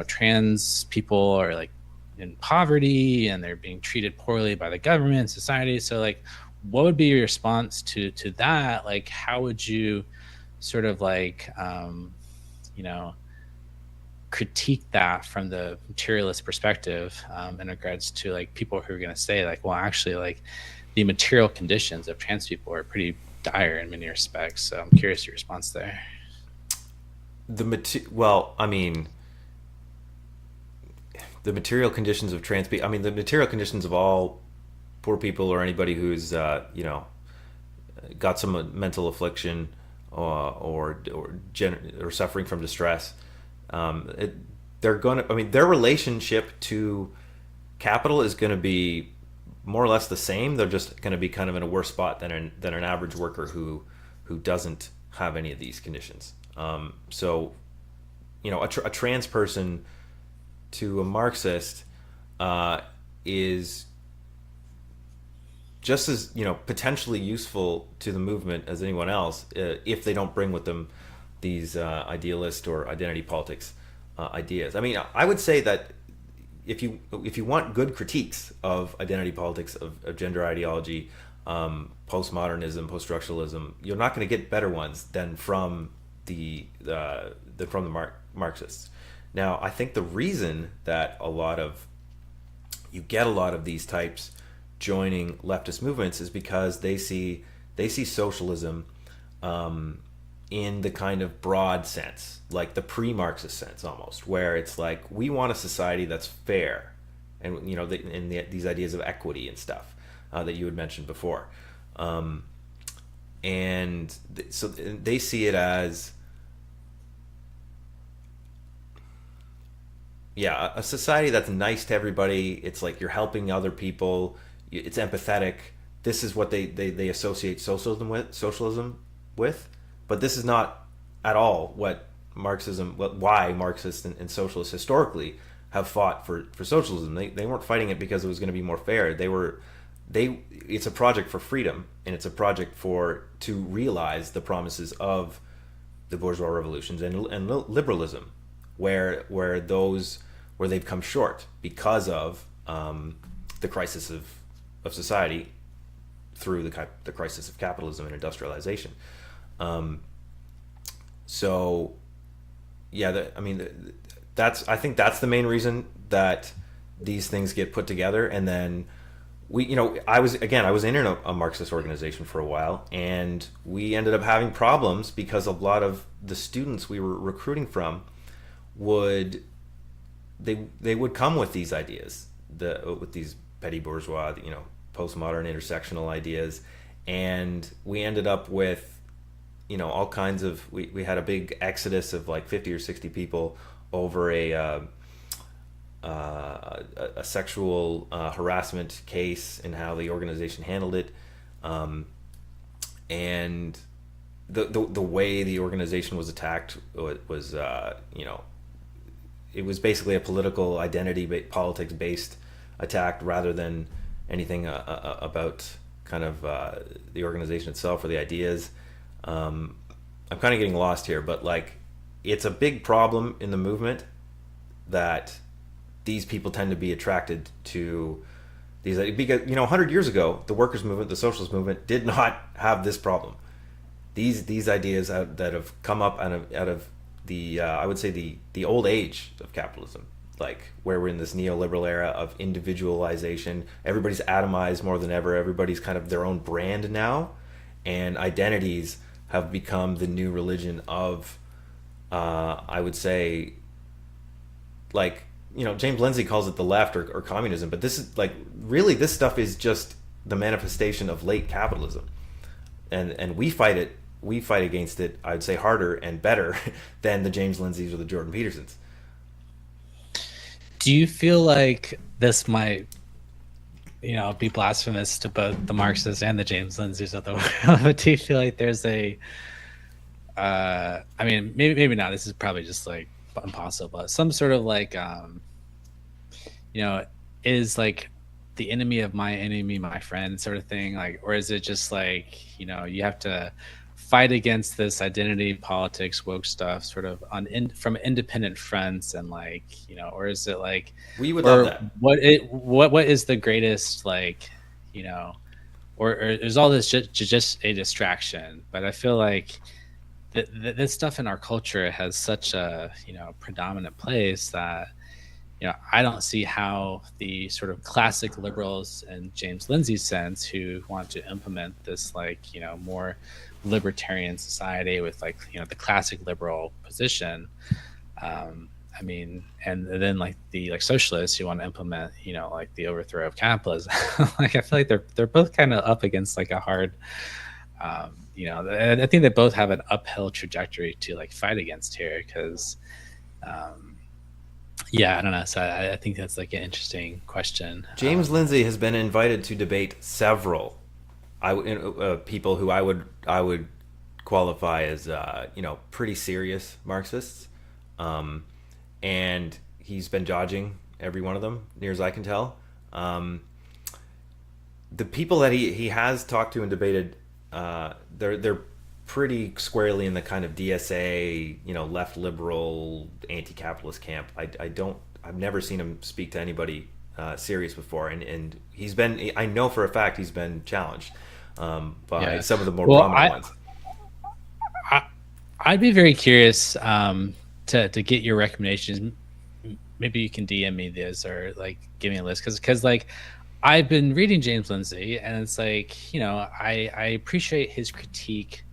trans people are like in poverty and they're being treated poorly by the government, society. So like, what would be your response to that? Like, how would you sort of like, critique that from the materialist perspective, in regards to like people who are going to say like, well, actually like the material conditions of trans people are pretty dire in many respects. So I'm curious your response there. Well, I mean, the material conditions of trans people, I mean, the material conditions of all poor people or anybody who's, got some mental affliction or suffering from distress, they're going to, I mean, their relationship to capital is going to be more or less the same. They're just going to be kind of in a worse spot than an average worker who doesn't have any of these conditions. So, a trans person to a Marxist is just as potentially useful to the movement as anyone else, if they don't bring with them these idealist or identity politics ideas. I mean, I would say that if you want good critiques of identity politics, of gender ideology, postmodernism, post-structuralism, you're not going to get better ones than from the Marxists. Now, I think the reason that you get a lot of these types joining leftist movements is because they see socialism in the kind of broad sense, like the pre-Marxist sense almost, where it's like, we want a society that's fair, and these ideas of equity and stuff that you had mentioned before, so they see it as, a society that's nice to everybody. It's like you're helping other people. It's empathetic. This is what they associate socialism with. But this is not at all what why Marxists and socialists historically have fought for socialism. They weren't fighting it because it was going to be more fair. It's a project for freedom, and it's a project to realize the promises of the bourgeois revolutions and liberalism, where they've come short because of the crisis of society through the crisis of capitalism and industrialization. I think that's the main reason that these things get put together. And then I was in a Marxist organization for a while, and we ended up having problems because a lot of the students we were recruiting from would come with these ideas, with these petty bourgeois, postmodern intersectional ideas, and we ended up with all kinds of, we had a big exodus of like 50 or 60 people over a sexual harassment case, and how the organization handled it, and the way the organization was attacked was it was basically a political identity politics based attack, rather than anything about kind of the organization itself or the ideas. I'm kind of getting lost here, but like, it's a big problem in the movement that these people tend to be attracted to these, because 100 years ago, the workers' movement, the socialist movement, did not have this problem. These ideas that have come up out of the I would say the old age of capitalism, like where we're in this neoliberal era of individualization. Everybody's atomized more than ever. Everybody's kind of their own brand now, and identities have become the new religion of, I would say, like, James Lindsay calls it the left or communism, but this is like, really, this stuff is just the manifestation of late capitalism, and we fight against it, I'd say, harder and better than the James Lindsays or the Jordan Petersons. Do you feel like this might, be blasphemous to both the Marxists and the James Lindsays of the world? But do you feel like there's maybe not. This is probably just like impossible, but some sort of like, is like the enemy of my enemy my friend sort of thing, like, or is it just like, you have to fight against this identity politics woke stuff sort of from independent fronts, and like, or is it like, we would love that. What is the greatest, like, or is all this just a distraction? But I feel like this stuff in our culture has such a predominant place that I don't see how the sort of classic liberals in James Lindsay's sense, who want to implement this like more libertarian society with like the classic liberal position, and then like the socialists who want to implement like the overthrow of capitalism. Like, I feel like they're both kind of up against like a hard I think they both have an uphill trajectory to like fight against here, because Yeah, I don't know. So I think that's like an interesting question. James Lindsay has been invited to debate several people who I would qualify as pretty serious Marxists, um, and he's been dodging every one of them, near as I can tell. Um, the people that he has talked to and debated, they're pretty squarely in the kind of DSA, left liberal, anti-capitalist camp. I've never seen him speak to anybody serious before, and I know for a fact he's been challenged by Yeah. some of the more Well, prominent ones. I I'd be very curious to get your recommendations. Maybe you can DM me this or like give me a list because like I've been reading James Lindsay and it's like I appreciate his critique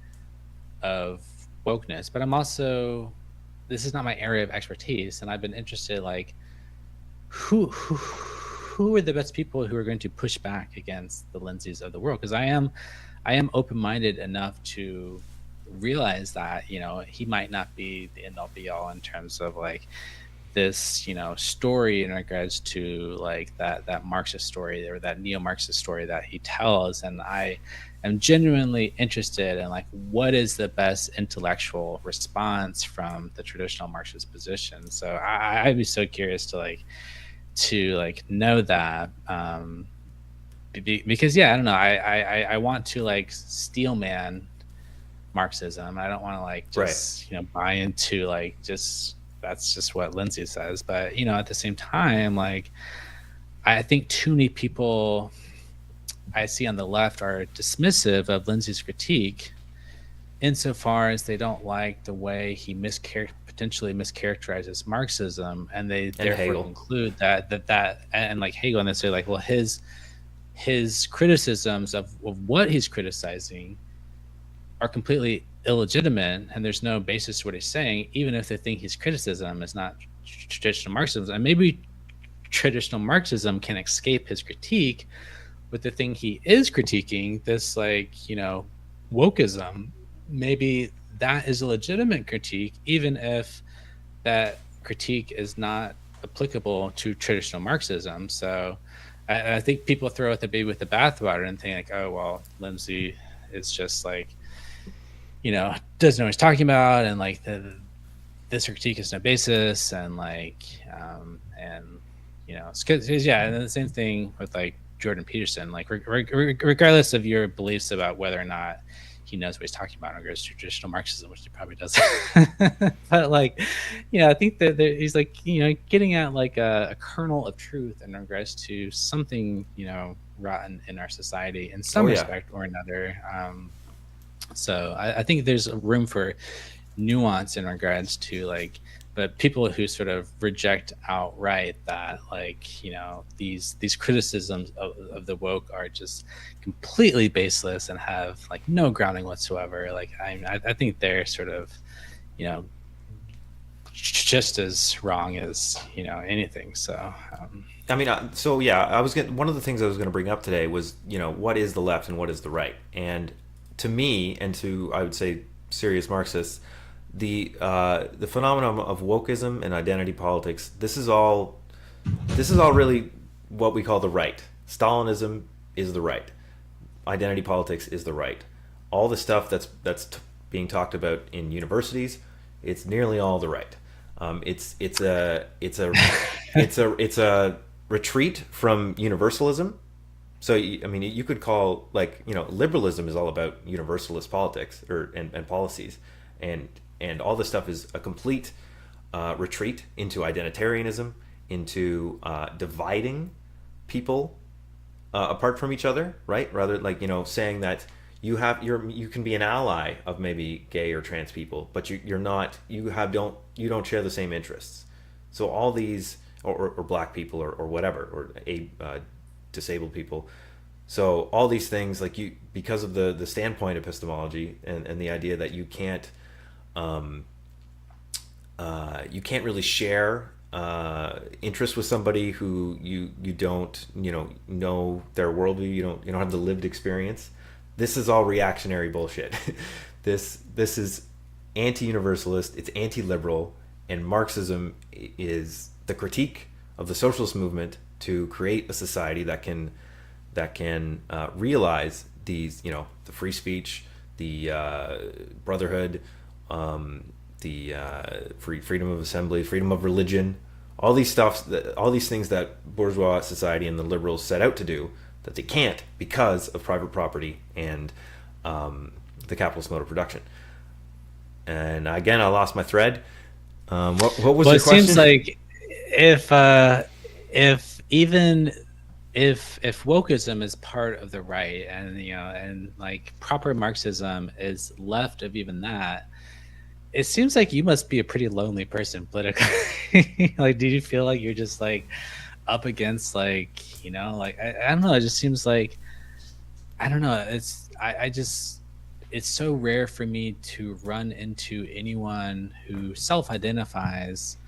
of wokeness, but I'm also this is not my area of expertise, and I've been interested like who are the best people who are going to push back against the Lindsays of the world? Because I am open minded enough to realize that he might not be the end all be all in terms of like this story in regards to like that Marxist story or that neo-Marxist story that he tells, and I am genuinely interested in like what is the best intellectual response from the traditional Marxist position. So I'd be so curious to know that because yeah, I don't know, I want to like steel man Marxism. I don't want to like Right. just buy into like just that's just what Lindsay says. But at the same time, like I think too many people I see on the left are dismissive of Lindsay's critique insofar as they don't like the way he potentially mischaracterizes Marxism, and they And therefore Hegel. conclude that and like Hegel, and they say like, well, his criticisms of what he's criticizing are completely illegitimate, and there's no basis to what he's saying, even if they think his criticism is not traditional Marxism. And maybe traditional Marxism can escape his critique, but the thing he is critiquing, this like wokeism, maybe that is a legitimate critique, even if that critique is not applicable to traditional Marxism. So I think people throw out the baby with the bathwater and think like, oh well, Lindsay is just like doesn't know what he's talking about, and like this critique has no basis, and like and cause, yeah, and then the same thing with like Jordan Peterson, like regardless of your beliefs about whether or not he knows what he's talking about in regards to traditional Marxism, which he probably does. But like, I think that he's like, getting at like a kernel of truth in regards to something, rotten in our society in some Oh yeah. respect or another. So I think there's room for nuance in regards to like, but people who sort of reject outright that like these criticisms of the woke are just completely baseless and have like no grounding whatsoever. Like I think they're sort of you know just as wrong as anything. So I mean, so yeah, one of the things I was going to bring up today was, what is the left and what is the right? And to me, and to, I would say, serious Marxists, the phenomenon of wokeism and identity politics, this is all really what we call the right. Stalinism is the right. Identity politics is the right. All the stuff being talked about in universities, it's nearly all the right. It's a retreat from universalism. So I mean, you could call liberalism is all about universalist politics and policies, and all this stuff is a complete retreat into identitarianism, into dividing people apart from each other, right? Rather like saying that you can be an ally of maybe gay or trans people, but you're not you don't share the same interests. So all these or black people or whatever or disabled people. So all these things because of the standpoint epistemology and the idea that you can't really share interest with somebody who you don't know their worldview. You don't have the lived experience. This is all reactionary bullshit. This is anti-universalist. It's anti-liberal, and Marxism is the critique of the socialist movement to create a society that can realize these, the free speech, the brotherhood, the freedom of assembly, freedom of religion, all these things that bourgeois society and the liberals set out to do, that they can't because of private property and the capitalist mode of production. And again, I lost my thread. What was Well, your it question? seems like if even if wokeism is part of the right, and and like proper Marxism is left of even that, it seems like you must be a pretty lonely person politically. Like, do you feel like you're just like up against like, like I don't know, it just seems like, I don't know, I just, it's so rare for me to run into anyone who self-identifies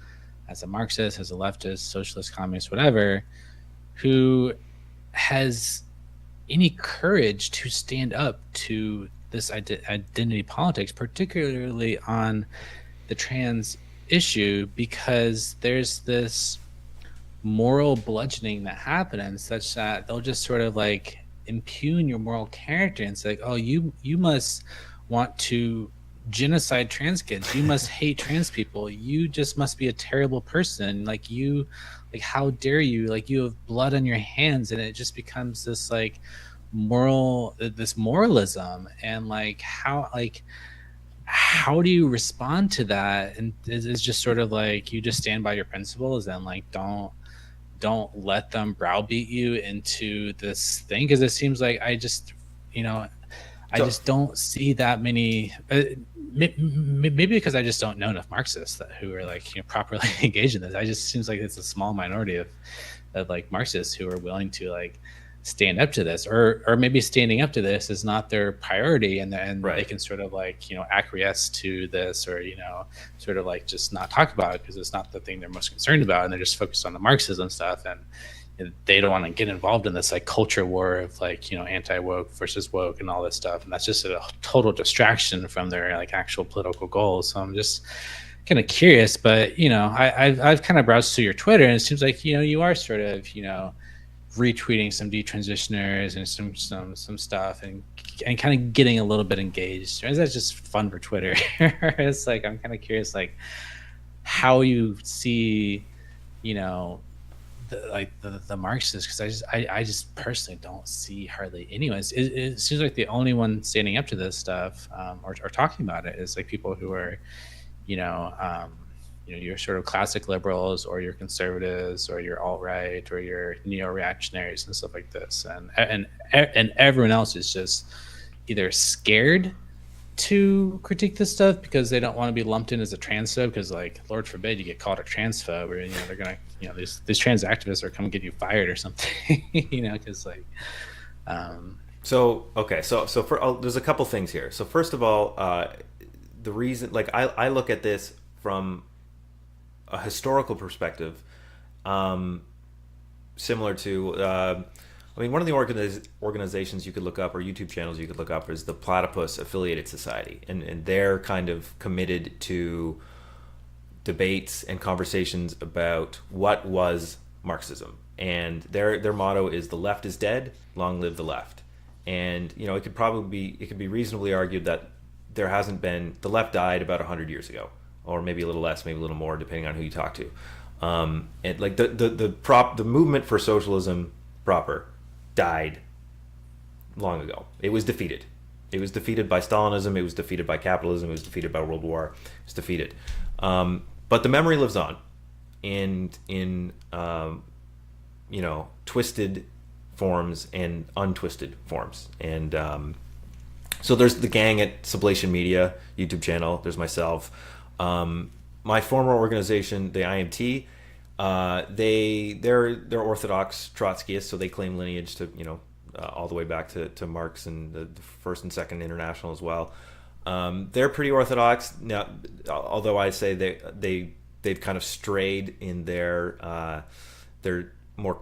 as a Marxist, as a leftist, socialist, communist, whatever, who has any courage to stand up to this identity politics, particularly on the trans issue, because there's this moral bludgeoning that happens such that they'll just sort of like impugn your moral character and say like, oh, you must want to genocide trans kids, you must hate trans people, you just must be a terrible person, like how dare you, like you have blood on your hands. And it just becomes this like this moralism. And like how do you respond to that? And it's just sort of like you just stand by your principles and like don't let them browbeat you into this thing, because it seems like I just just don't see that many. Maybe because I just don't know enough Marxists who are like properly engaged in this. I just seems like it's a small minority of like Marxists who are willing to like stand up to this, or maybe standing up to this is not their priority, and Right. they can sort of like acquiesce to this, or sort of like just not talk about it because it's not the thing they're most concerned about, and they're just focused on the Marxism stuff, and they don't want to get involved in this like culture war of like anti-woke versus woke and all this stuff, and that's just a total distraction from their like actual political goals. So I'm just kind of curious, but I've kind of browsed through your Twitter, and it seems like you are sort of retweeting some detransitioners and some stuff, and kind of getting a little bit engaged. Or is that just fun for Twitter? It's like I'm kind of curious like how you see the Marxists, because I just personally don't see hardly anyone. It seems like the only one standing up to this stuff, or talking about it, is like people who are your sort of classic liberals, or your conservatives, or your alt-right, or your neo-reactionaries and stuff like this, and everyone else is just either scared to critique this stuff because they don't want to be lumped in as a transphobe, because like Lord forbid you get called a transphobe, or they're gonna these trans activists are coming to get you fired or something. Because like So okay, so there's a couple things here. So first of all, the reason, like I look at this from a historical perspective, similar to one of the organizations you could look up, or YouTube channels you could look up, is the Platypus Affiliated Society, and they're kind of committed to debates and conversations about what was Marxism, and their motto is "The left is dead, long live the left." And it could be reasonably argued that the left died about 100 years ago, or maybe a little less, maybe a little more, depending on who you talk to. And like the movement for socialism proper died long ago. It was defeated. It was defeated by Stalinism. It was defeated by capitalism. It was defeated by World War. It was defeated. But the memory lives on in twisted forms and untwisted forms. And so there's the gang at Sublation Media YouTube channel. There's myself. My former organization, the IMT, they're Orthodox Trotskyists, so they claim lineage to all the way back to Marx and the First and Second International as well. They're pretty Orthodox now, although I say they've kind of strayed in their more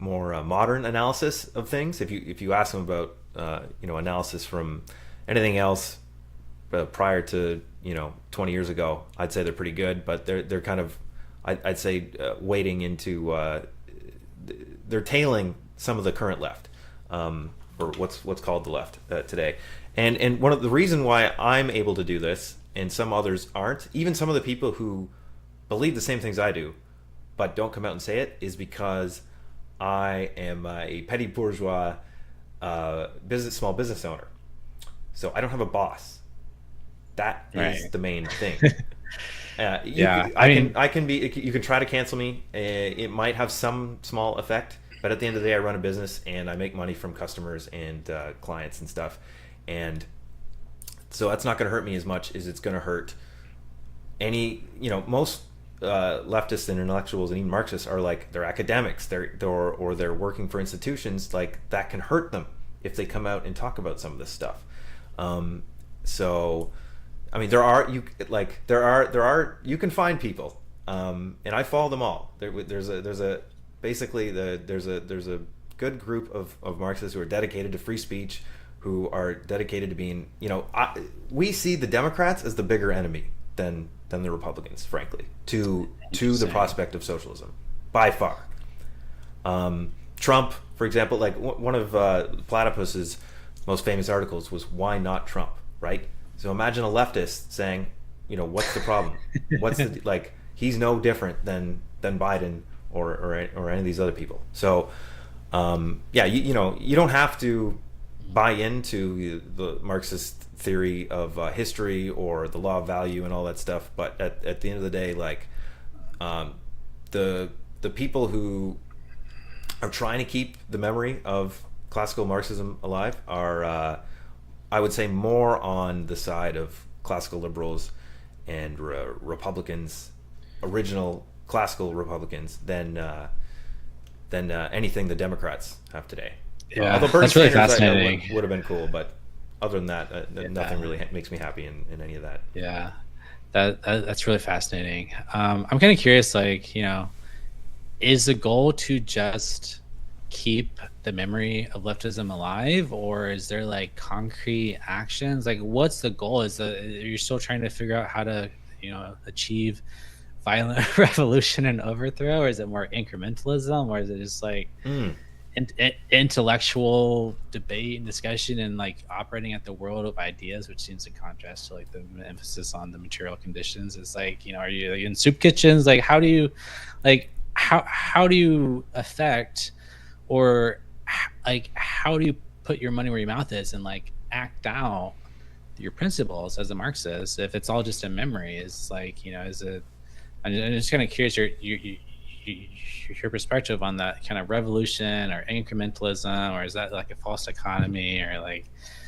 modern analysis of things. If you ask them about analysis from anything else, prior to 20 years ago, I'd say they're pretty good, but they're kind of, I'd say, wading into, they're tailing some of the current left, or what's called the left today. And one of the reason why I'm able to do this and some others aren't, even some of the people who believe the same things I do, but don't come out and say it, is because I am a petty bourgeois small business owner. So I don't have a boss. That is the main thing. I can be. You can try to cancel me. It might have some small effect, but at the end of the day, I run a business and I make money from customers and clients and stuff, and so that's not going to hurt me as much as it's going to hurt any. Most leftists and intellectuals and even Marxists are like, they're academics. Or they're working for institutions, like that can hurt them if they come out and talk about some of this stuff. So, I mean, you can find people, and I follow them all. There's a good group of Marxists who are dedicated to free speech, who are dedicated to being, we see the Democrats as the bigger enemy than the Republicans, frankly, to the prospect of socialism, by far. Trump, for example, like one of Platypus's most famous articles was "Why Not Trump?" Right? So imagine a leftist saying, what's the problem? What's the like? He's no different than Biden or any of these other people. So you don't have to buy into the Marxist theory of history or the law of value and all that stuff. But at the end of the day, like the people who are trying to keep the memory of classical Marxism alive are, I would say, more on the side of classical liberals and Republicans, original classical Republicans, than anything the Democrats have today. Yeah, although Bernie that's really Sanders fascinating. would have been cool, but other than that, nothing really makes me happy in any of that. Yeah, that's really fascinating. I'm kind of curious, like, is the goal to just keep the memory of leftism alive, or is there like concrete actions? Like, what's the goal? You're still trying to figure out how to, achieve violent revolution and overthrow, or is it more incrementalism, or is it just like intellectual debate and discussion and like operating at the world of ideas, which seems in contrast to like the emphasis on the material conditions? It's like, are you in soup kitchens? Like, how do you affect, or like, how do you put your money where your mouth is and like act out your principles as a Marxist if it's all just a memory? Is like, is it? I'm just kind of curious your perspective on that kind of revolution or incrementalism, or is that like a false dichotomy, or like?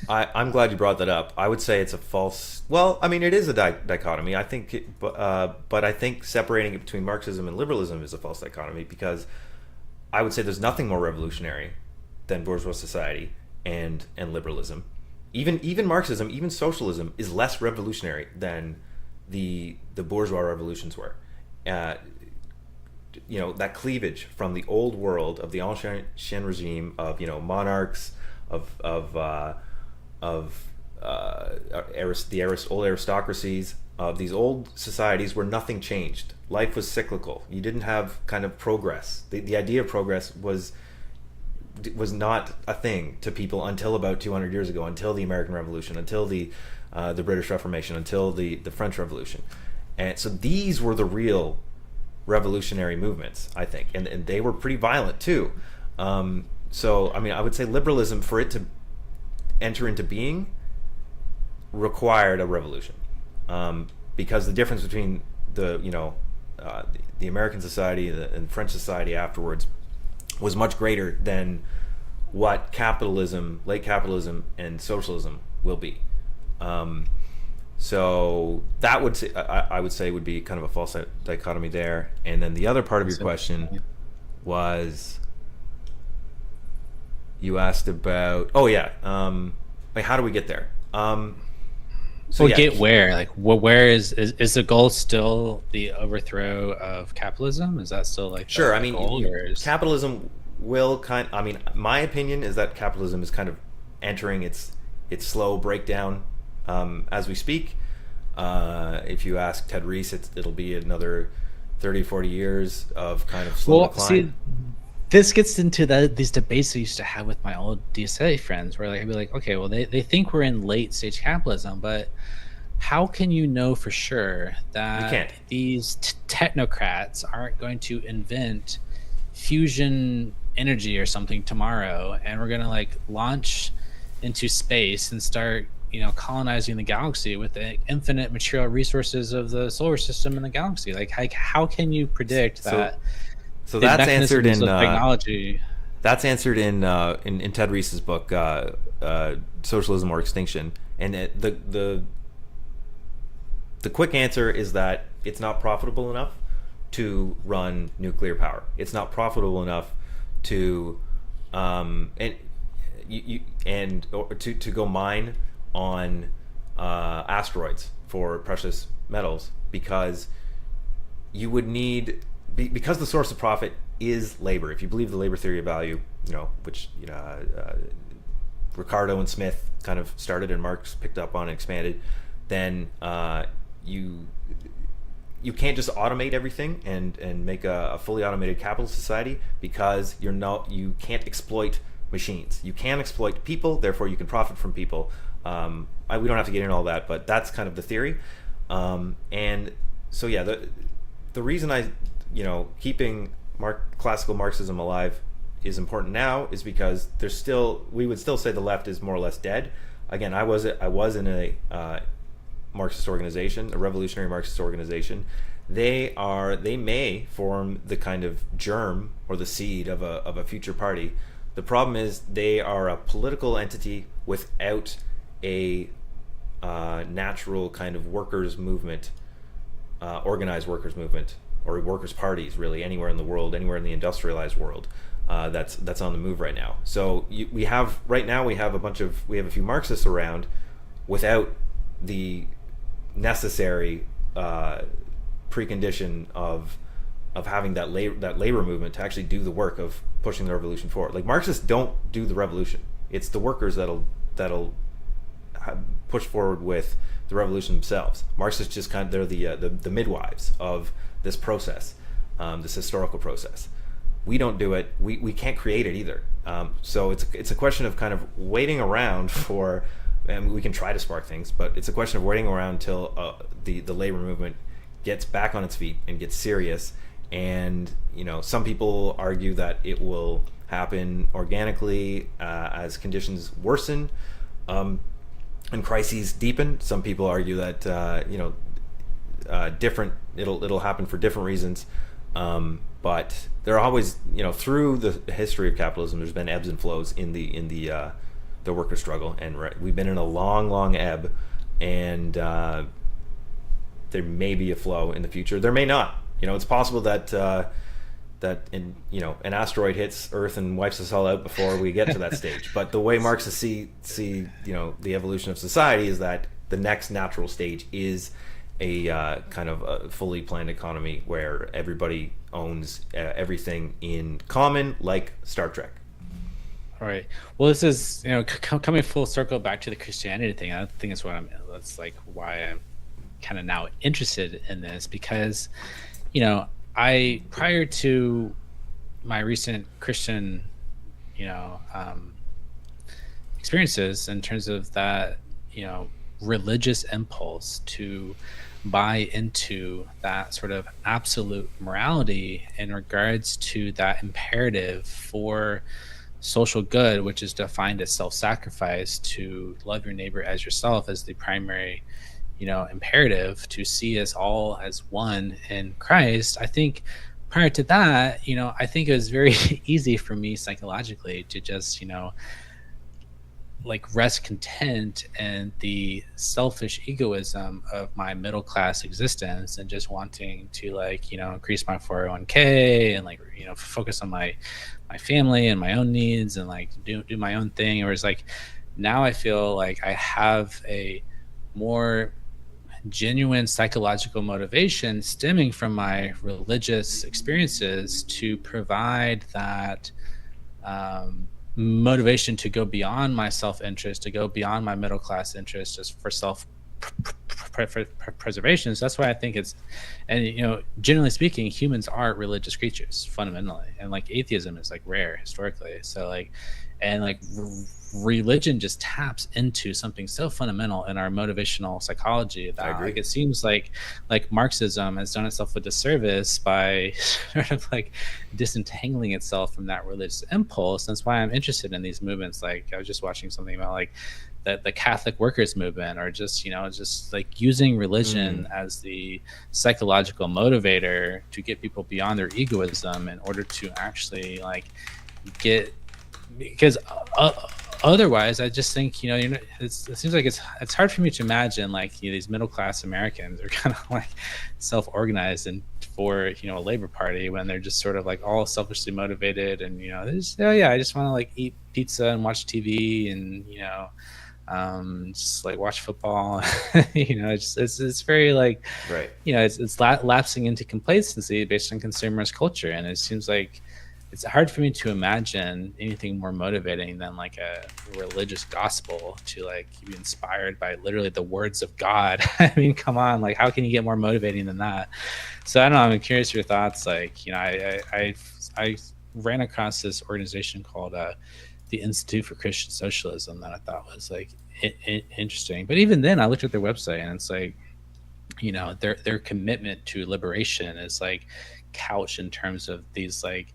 I'm glad you brought that up. I would say it's a false. Well, I mean, it is a dichotomy. I think, but I think separating it between Marxism and liberalism is a false dichotomy, because I would say there's nothing more revolutionary than bourgeois society and liberalism. Even Marxism, even socialism, is less revolutionary than the bourgeois revolutions were. That cleavage from the old world of the ancien regime of monarchs, of the old aristocracies, of these old societies where nothing changed. Life was cyclical. You didn't have kind of progress. The idea of progress was not a thing to people until about 200 years ago, until the American Revolution, until the British Reformation, until the French Revolution. And so these were the real revolutionary movements, I think, and they were pretty violent too. So I mean, I would say liberalism, for it to enter into being, required a revolution, because the difference between the American society and French society afterwards was much greater than what late capitalism and socialism will be. So that I would say would be kind of a false dichotomy there. And then the other part of your question was, you asked about, like, how do we get there? Get where? Like, where is the goal still the overthrow of capitalism? Is that still like sure? I mean, goal, capitalism will my opinion is that capitalism is kind of entering its slow breakdown as we speak. If you ask Ted Reese, it'll be another 30, 40 years of kind of slow Well, decline. see, this gets into these debates I used to have with my old DSA friends, where like I'd be like, okay, well, they think we're in late stage capitalism, but how can you know for sure You that can't. these technocrats aren't going to invent fusion energy or something tomorrow, and we're going to like launch into space and start, colonizing the galaxy with the infinite material resources of the solar system and the galaxy? Like, how can you predict So that so the that's answered mechanisms in of technology? in Ted Reese's book, Socialism or Extinction. And the quick answer is that it's not profitable enough to run nuclear power. It's not profitable enough to and to go mine on asteroids for precious metals, because you would need, because the source of profit is labor. If you believe the labor theory of value, which Ricardo and Smith kind of started and Marx picked up on and expanded, then you can't just automate everything and make a fully automated capitalist society, because you can't exploit machines. You can exploit people, therefore you can profit from people. We don't have to get into all that, but that's kind of the theory. And so yeah, the reason keeping classical Marxism alive is important now is because we would still say the left is more or less dead. Again, I was in a Marxist organization, a revolutionary Marxist organization. They may form the kind of germ or the seed of a future party. The problem is they are a political entity without a natural kind of workers movement, organized workers movement, or workers parties, really, anywhere in the world, anywhere in the industrialized world, that's on the move right now. So we have a few Marxists around without the necessary precondition of having that labor movement to actually do the work of pushing the revolution forward. Like, Marxists don't do the revolution; it's the workers that'll push forward with the revolution themselves. Marxists just they're the midwives of this process, this historical process. We don't do it. We can't create it either. So it's a question of kind of waiting around for, and we can try to spark things, but it's a question of waiting around until the labor movement gets back on its feet and gets serious. And some people argue that it will happen organically as conditions worsen and crises deepen. Some people argue that it'll happen for different reasons. But there are always, through the history of capitalism, there's been ebbs and flows in the worker struggle, and we've been in a long ebb, and there may be a flow in the future. There may not. It's possible that an asteroid hits Earth and wipes us all out before we get to that stage. But the way Marxists see the evolution of society is that the next natural stage is a kind of a fully planned economy where everybody owns everything in common, like Star Trek. All right. Well, this is coming full circle back to the Christianity thing. I think that's like why I'm kind of now interested in this, because I, prior to my recent Christian experiences, in terms of that religious impulse to buy into that sort of absolute morality in regards to that imperative for social good, which is defined as self-sacrifice, to love your neighbor as yourself, as the primary imperative, to see us all as one in Christ. I think prior to that, I think it was very easy for me psychologically to just like rest content in the selfish egoism of my middle class existence, and just wanting to increase my 401k and focus on my family and my own needs, and do my own thing. Whereas now I feel like I have a more genuine psychological motivation stemming from my religious experiences to provide that motivation to go beyond my self-interest, to go beyond my middle class interest, just for self preservation. So that's why I think it's, and generally speaking, humans are religious creatures fundamentally, and like atheism is like rare historically. So like, and like religion just taps into something so fundamental in our motivational psychology I that agree. like it seems like Marxism has done itself a disservice by sort of like disentangling itself from that religious impulse. That's why I'm interested in these movements. Like I was just watching something about like the Catholic workers movement, or just like using religion Mm, as the psychological motivator to get people beyond their egoism in order to actually like get, because otherwise I just think it seems like it's hard for me to imagine like these middle class Americans are kind of like self-organized and for a labor party when they're just sort of like all selfishly motivated, and they just, oh yeah, I just want to like eat pizza and watch TV and just like watch football. It's very like right. it's lapsing into complacency based on consumerist culture, and it seems like it's hard for me to imagine anything more motivating than like a religious gospel to like be inspired by literally the words of God. I mean, come on, like how can you get more motivating than that? So I don't know. I'm curious your thoughts. Like, I ran across this organization called the Institute for Christian Socialism that I thought was like interesting. But even then, I looked at their website and it's like, their commitment to liberation is like couched in terms of these like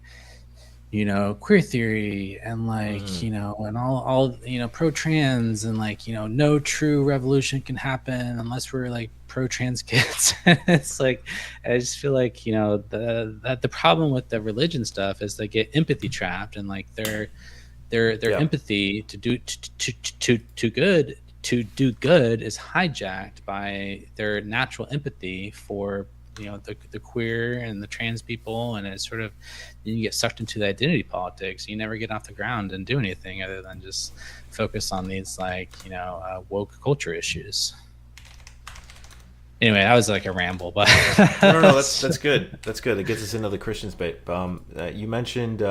queer theory and like Mm, and all pro trans, and like no true revolution can happen unless we're like pro trans kids. It's like I just feel like the problem with the religion stuff is they get empathy trapped, and like their yeah. empathy to do good is hijacked by their natural empathy for the queer and the trans people, and it's sort of, you get sucked into the identity politics. You never get off the ground and do anything other than just focus on these like woke culture issues. Anyway, that was like a ramble, but No, no, no. That's good. That's good. It gets us into the Christian space. You mentioned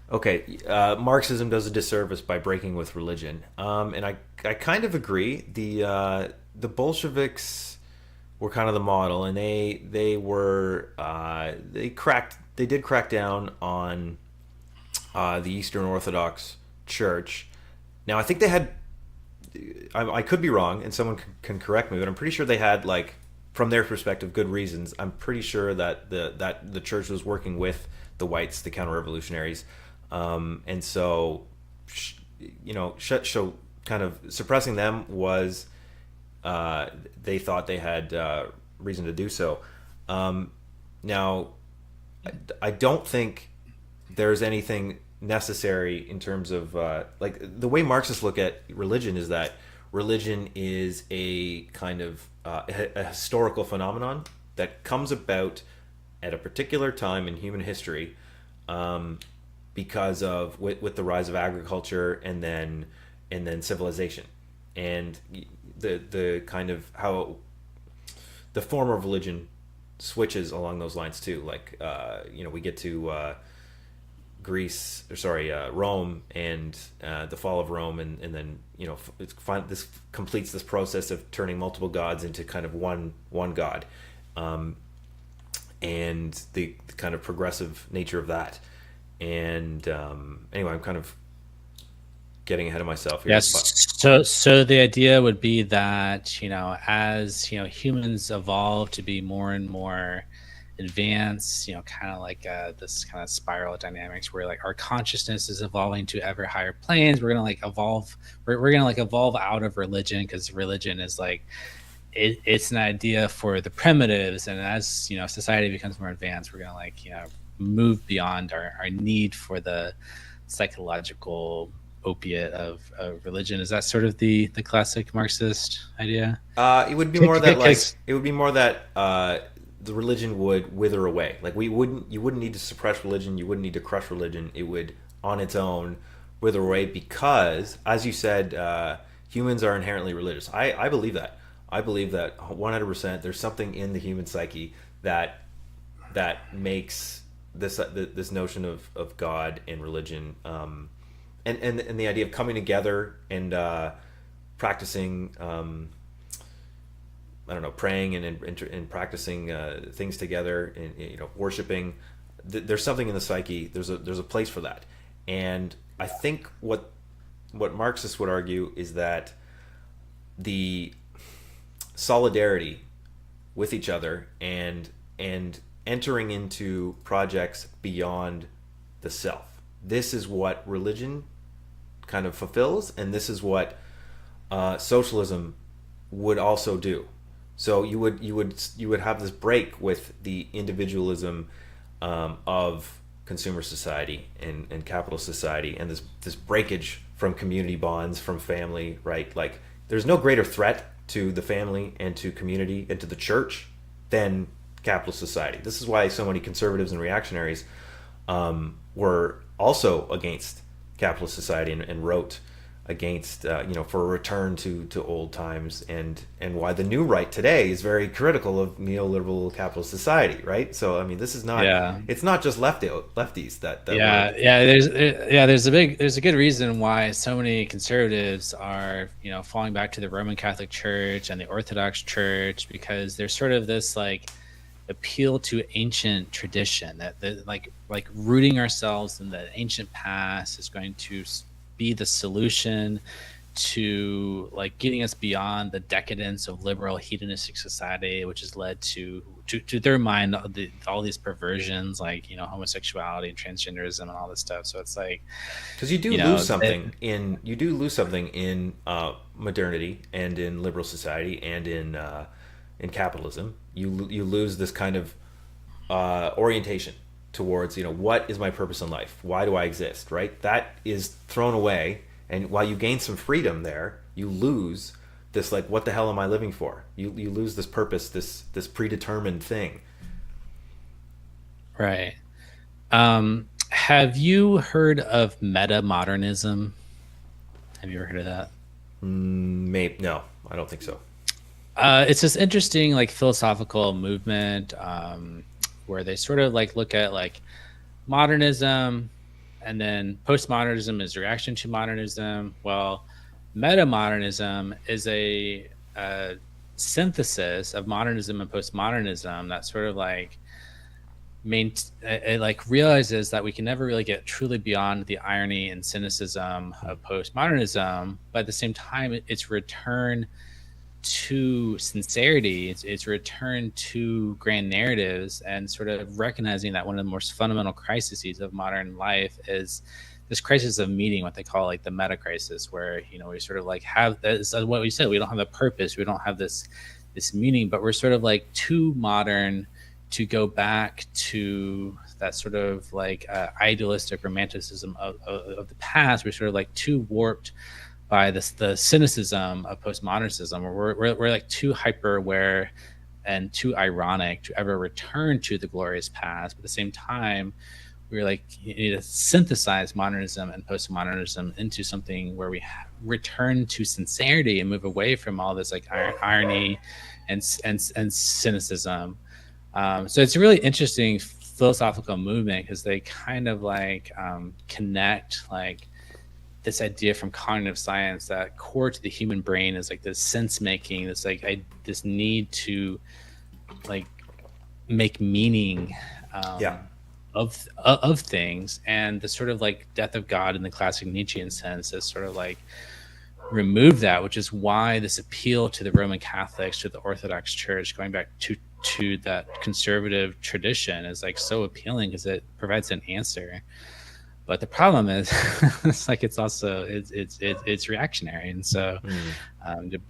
okay, Marxism does a disservice by breaking with religion, and I kind of agree. The Bolsheviks were kind of the model, and they did crack down on the Eastern Orthodox Church. Now I think they had, I could be wrong, and someone can correct me, but I'm pretty sure they had like, from their perspective, good reasons. I'm pretty sure that the church was working with the whites, the counter-revolutionaries, and so so kind of suppressing them was, they thought they had reason to do so. Now, I don't think there's anything necessary in terms of like the way Marxists look at religion is that religion is a kind of a historical phenomenon that comes about at a particular time in human history, because of with the rise of agriculture and then civilization, and the kind of how the form of religion switches along those lines too. Like we get to Greece, or sorry, Rome, and the fall of Rome, and then this completes this process of turning multiple gods into kind of one god, and the kind of progressive nature of that. And anyway, I'm kind of getting ahead of myself here, but yes. So the idea would be that as humans evolve to be more and more advanced, kind of like this kind of spiral dynamics where like our consciousness is evolving to ever higher planes. We're gonna like evolve. We're gonna like evolve out of religion, because religion is like it's an idea for the primitives, and as society becomes more advanced, we're gonna like move beyond our need for the psychological opiate of religion. Is that sort of the classic Marxist idea? it would be more that like it would be more that the religion would wither away. Like you wouldn't need to suppress religion. You wouldn't need to crush religion. It would on its own wither away because, as you said, humans are inherently religious. I believe that. I believe that 100%. There's something in the human psyche that makes this notion of God and religion, and the idea of coming together and practicing, I don't know, praying and practicing things together, and worshiping. There's something in the psyche. There's a place for that, and I think what Marxists would argue is that the solidarity with each other and entering into projects beyond the self. This is what religion kind of fulfills, and this is what socialism would also do. So you would have this break with the individualism of consumer society and capitalist society, and this breakage from community bonds, from family, right? Like, there's no greater threat to the family and to community and to the church than capitalist society. This is why so many conservatives and reactionaries were also against capitalist society and wrote against for a return to old times, and why the new right today is very critical of neoliberal capitalist society, right? So I mean, this is not, it's not just lefties that there's a good reason why so many conservatives are falling back to the Roman Catholic Church and the Orthodox Church, because there's sort of this like appeal to ancient tradition that like rooting ourselves in the ancient past is going to be the solution to like getting us beyond the decadence of liberal hedonistic society, which has led to their mind all these perversions like homosexuality and transgenderism and all this stuff. So it's like, because you do lose something in modernity and in liberal society and in capitalism. You lose this kind of orientation towards what is my purpose in life, why do I exist, right? That is thrown away, and while you gain some freedom there, you lose this, like, what the hell am I living for? You lose this purpose, this predetermined thing. Right. Have you heard of meta-modernism? Have you ever heard of that? Maybe no, I don't think so. It's this interesting like philosophical movement where they sort of like look at like modernism, and then postmodernism is reaction to modernism. Well, meta-modernism is a synthesis of modernism and postmodernism that sort of like it like realizes that we can never really get truly beyond the irony and cynicism of postmodernism, but at the same time it's return to sincerity, it's return to grand narratives, and sort of recognizing that one of the most fundamental crises of modern life is this crisis of meaning, what they call like the meta crisis, where we sort of like have this, what we said, we don't have the purpose, we don't have this meaning, but we're sort of like too modern to go back to that sort of like idealistic romanticism of the past. We're sort of like too warped by the cynicism of postmodernism, where we're like too hyper aware and too ironic to ever return to the glorious past. But at the same time, we're like, you need to synthesize modernism and postmodernism into something where we return to sincerity and move away from all this like irony and cynicism. So it's a really interesting philosophical movement, because they kind of like connect like this idea from cognitive science that core to the human brain is like this sense making, this like this need to like make meaning of things, and the sort of like death of God in the classic Nietzschean sense is sort of like remove that, which is why this appeal to the Roman Catholics, to the Orthodox Church, going back to that conservative tradition is like so appealing, because it provides an answer. But the problem is, it's like it's also it's reactionary, and so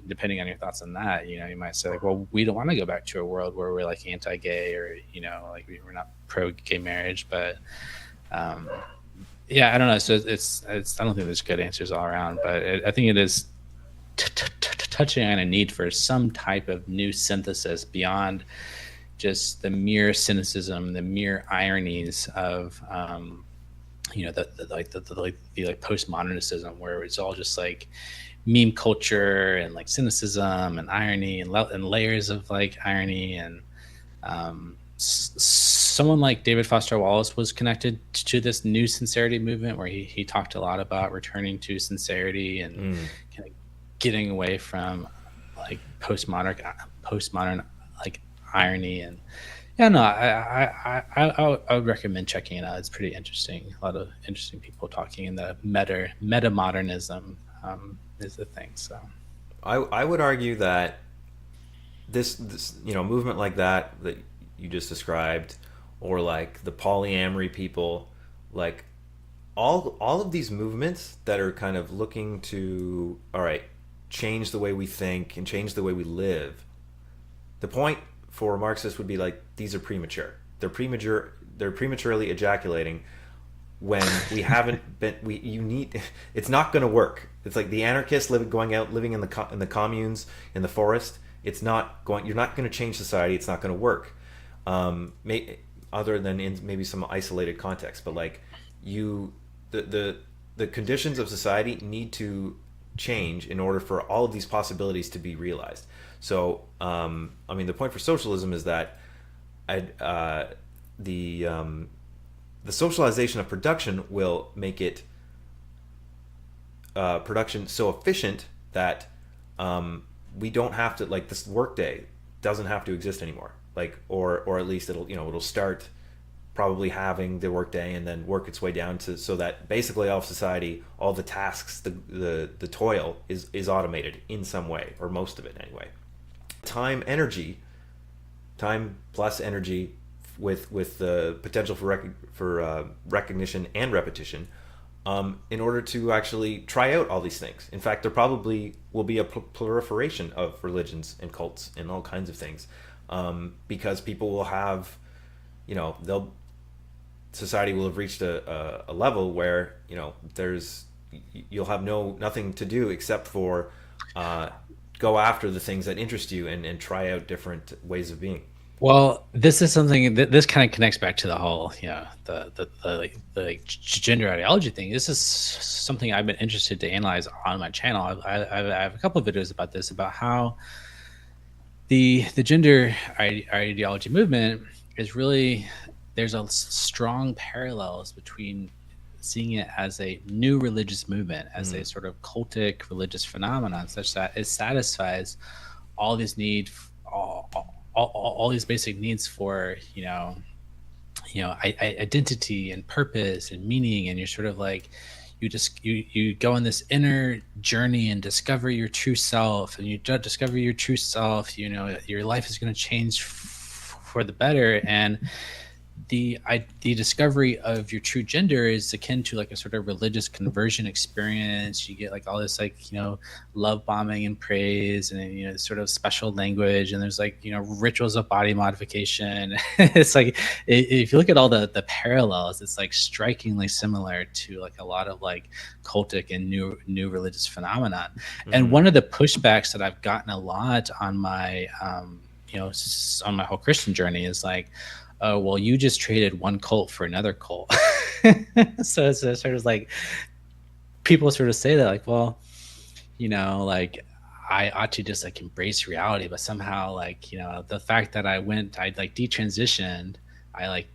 depending on your thoughts on that, you might say like, well, we don't want to go back to a world where we're like anti-gay, or like we're not pro-gay marriage, but yeah, I don't know. So it's I don't think there's good answers all around, but I think it is touching on a need for some type of new synthesis beyond just the mere cynicism, the mere ironies of the postmodernism, where it's all just like meme culture and like cynicism and irony and layers of like irony and someone like David Foster Wallace was connected to this new sincerity movement, where he talked a lot about returning to sincerity and kind of getting away from like postmodern like irony. And yeah, no, I would recommend checking it out. It's pretty interesting. A lot of interesting people talking, in the meta modernism is the thing. So I would argue that this movement like that you just described, or like the polyamory people, like all of these movements that are kind of looking to, all right, change the way we think and change the way we live. The point for Marxists would be like, these are premature. They're premature. They're prematurely ejaculating when we haven't been. You need. It's not going to work. It's like the anarchists living in the communes in the forest. It's not going. You're not going to change society. It's not going to work. Other than in maybe some isolated context, but like the conditions of society need to change in order for all of these possibilities to be realized. So, I mean, the point for socialism is that the socialization of production will make it production so efficient that we don't have to, like, this workday doesn't have to exist anymore. Like, or at least it'll start probably having the workday and then work its way down to, so that basically all of society, all the tasks, the toil is automated in some way, or most of it anyway. Time plus energy with the potential for recognition and repetition, in order to actually try out all these things. In fact, there probably will be a proliferation of religions and cults and all kinds of things, because people will have, society will have reached a level where you'll have nothing to do except for go after the things that interest you and try out different ways of being. Well, this is something that this kind of connects back to the whole, the gender ideology thing. This is something I've been interested to analyze on my channel. I have a couple of videos about this, about how the gender ideology movement is really, there's a strong parallels between seeing it as a new religious movement, as a sort of cultic religious phenomenon, such that it satisfies all these needs, all these basic needs for identity and purpose and meaning. And you're sort of like, you go on this inner journey and discover your true self, and you discover your true self, your life is going to change for the better. And the discovery of your true gender is akin to like a sort of religious conversion experience. You get like all this love bombing and praise, and sort of special language, and there's like rituals of body modification. It's like, if you look at all the parallels, it's like strikingly similar to like a lot of like cultic and new religious phenomenon. And one of the pushbacks that I've gotten a lot on my on my whole Christian journey is like, oh, well, you just traded one cult for another cult. So it's sort of like, people sort of say that, like, well, like, I ought to just like embrace reality, but somehow like, the fact that I like detransitioned, I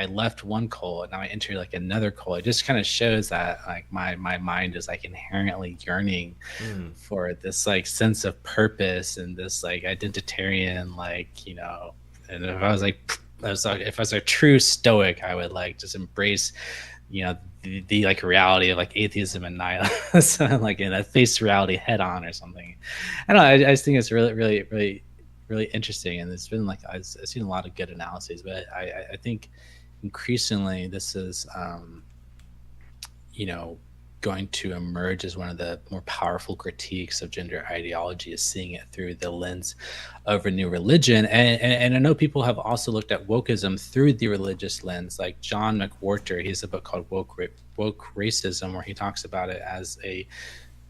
left one cult, and now I entered like another cult. It just kind of shows that like my mind is like inherently yearning for this like sense of purpose and this like identitarian, like, and if I was a true Stoic, I would like just embrace, the like reality of like atheism and nihilism, like, face reality head on or something. I don't know. I just think it's really, really, really, really interesting, and it's been like I've seen a lot of good analyses, but I think increasingly this is, going to emerge as one of the more powerful critiques of gender ideology, is seeing it through the lens of a new religion. And I know people have also looked at wokeism through the religious lens, like John McWhorter. He has a book called Woke Racism, where he talks about it as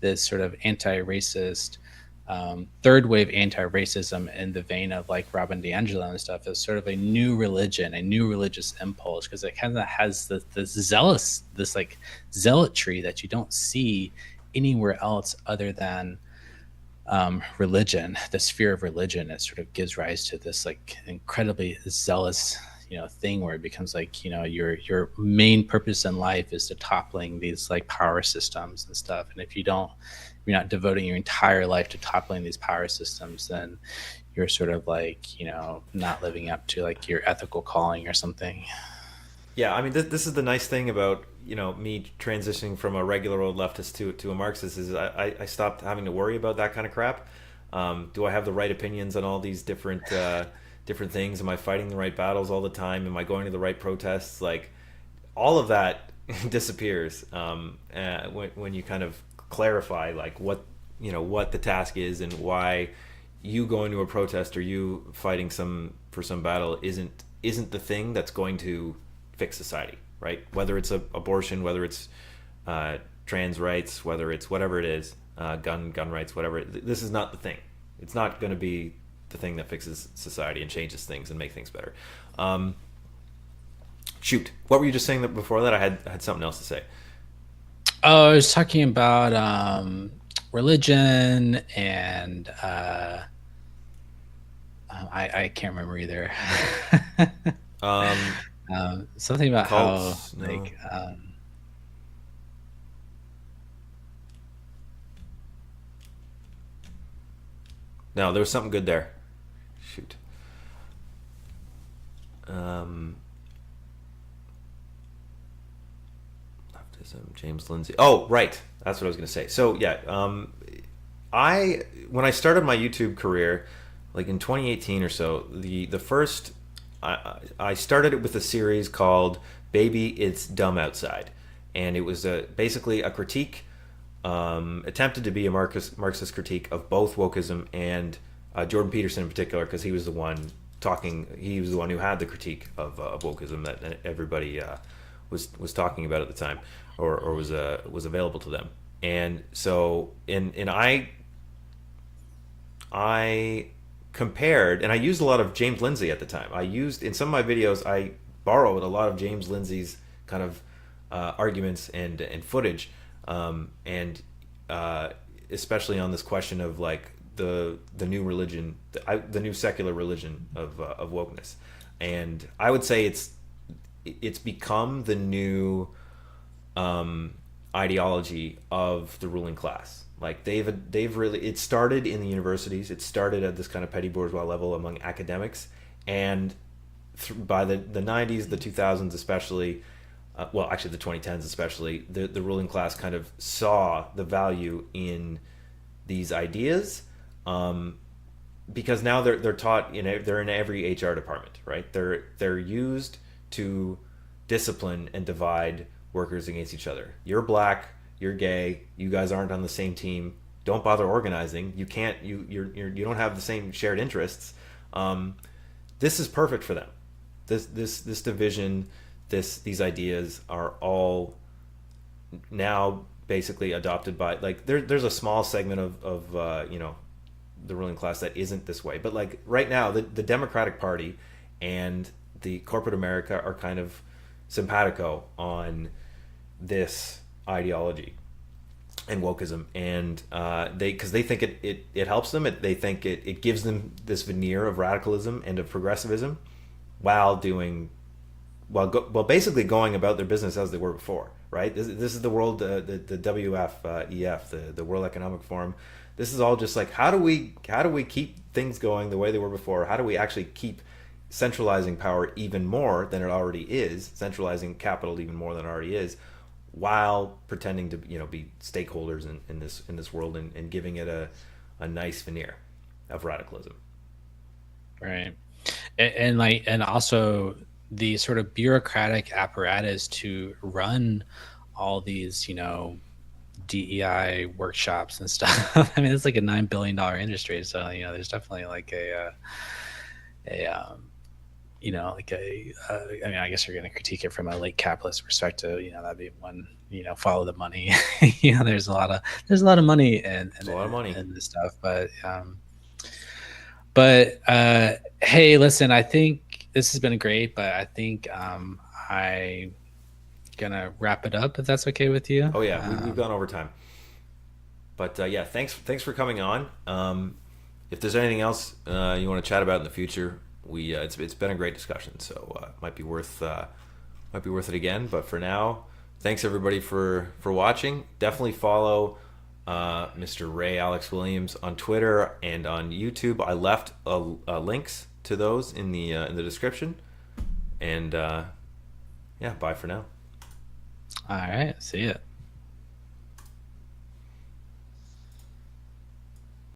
this sort of anti-racist, third wave anti-racism, in the vein of like Robin DiAngelo and stuff, is sort of a new religion, a new religious impulse, because it kind of has this like zealotry that you don't see anywhere else other than religion. The sphere of religion, it sort of gives rise to this like incredibly zealous thing where it becomes like, your main purpose in life is to toppling these like power systems and stuff. And if you're not devoting your entire life to toppling these power systems, then you're sort of like, not living up to like your ethical calling or something. Yeah, I mean, this is the nice thing about me transitioning from a regular old leftist to a Marxist is I stopped having to worry about that kind of crap. Do I have the right opinions on all these different things? Am I fighting the right battles all the time? Am I going to the right protests? Like all of that disappears when you kind of clarify like what the task is and why you going to a protest or you fighting for some battle isn't the thing that's going to fix society, right? Whether it's abortion, whether it's trans rights, whether it's whatever it is, gun rights, whatever. This is not the thing. It's not going to be the thing that fixes society and changes things and make things better. Shoot, what were you just saying that before that? I had something else to say. Oh, I was talking about religion and I can't remember either. Something about Cults, how no. like No, there was something good there. Shoot. Um, Leftism, James Lindsay. Oh, right. That's what I was going to say. So yeah, when I started my YouTube career, like in 2018 or so, the first I started it with a series called "Baby, It's Dumb Outside," and it was basically a critique, attempted to be a Marxist critique of both wokeism and Jordan Peterson in particular, because he was the one talking. He was the one who had the critique of wokeism that everybody was talking about at the time, or was available to them. And so, I compared, and I used a lot of James Lindsay at the time. I used in some of my videos, I borrowed a lot of James Lindsay's kind of arguments and footage, and especially on this question of like the new religion, the new secular religion of wokeness. And I would say it's become the new ideology of the ruling class. Like they've really, it started in the universities. It started at this kind of petty bourgeois level among academics, and by the 90s, the 2000s especially, well, actually the 2010s especially, the ruling class kind of saw the value in these ideas, because now they're taught, they're in every HR department, right? They're used to discipline and divide workers against each other. You're black, you're gay, you guys aren't on the same team. Don't bother organizing. You can't. You don't have the same shared interests. This is perfect for them. This division, these ideas are all now basically adopted by, like, there's a small segment of the ruling class that isn't this way. But like right now, the Democratic Party and the corporate America are kind of simpatico on this ideology and wokeism, and because they think it helps them. They think it gives them this veneer of radicalism and of progressivism, while basically going about their business as they were before. Right? This is the world, the WEF, the World Economic Forum. This is all just like, how do we keep things going the way they were before? How do we actually keep centralizing power even more than it already is, centralizing capital even more than it already is, while pretending to be stakeholders in this world, and giving it a nice veneer of radicalism. right. And also the sort of bureaucratic apparatus to run all these DEI workshops and stuff. I mean, it's like a $9 billion industry, so there's definitely like a I mean, I guess you're going to critique it from a late capitalist perspective. That'd be one. Follow the money. There's a lot of money It's a lot of money. in this stuff, but hey, listen, I think this has been great, but I think I gonna wrap it up if that's okay with you. Oh yeah, we've gone over time. But yeah, thanks for coming on. If there's anything else you want to chat about in the future, we it's been a great discussion. So might be worth it again. But for now, thanks everybody for watching. Definitely follow Mr. Ray Alex Williams on Twitter and on YouTube. I left links to those in the description. And yeah, bye for now. All right. See ya.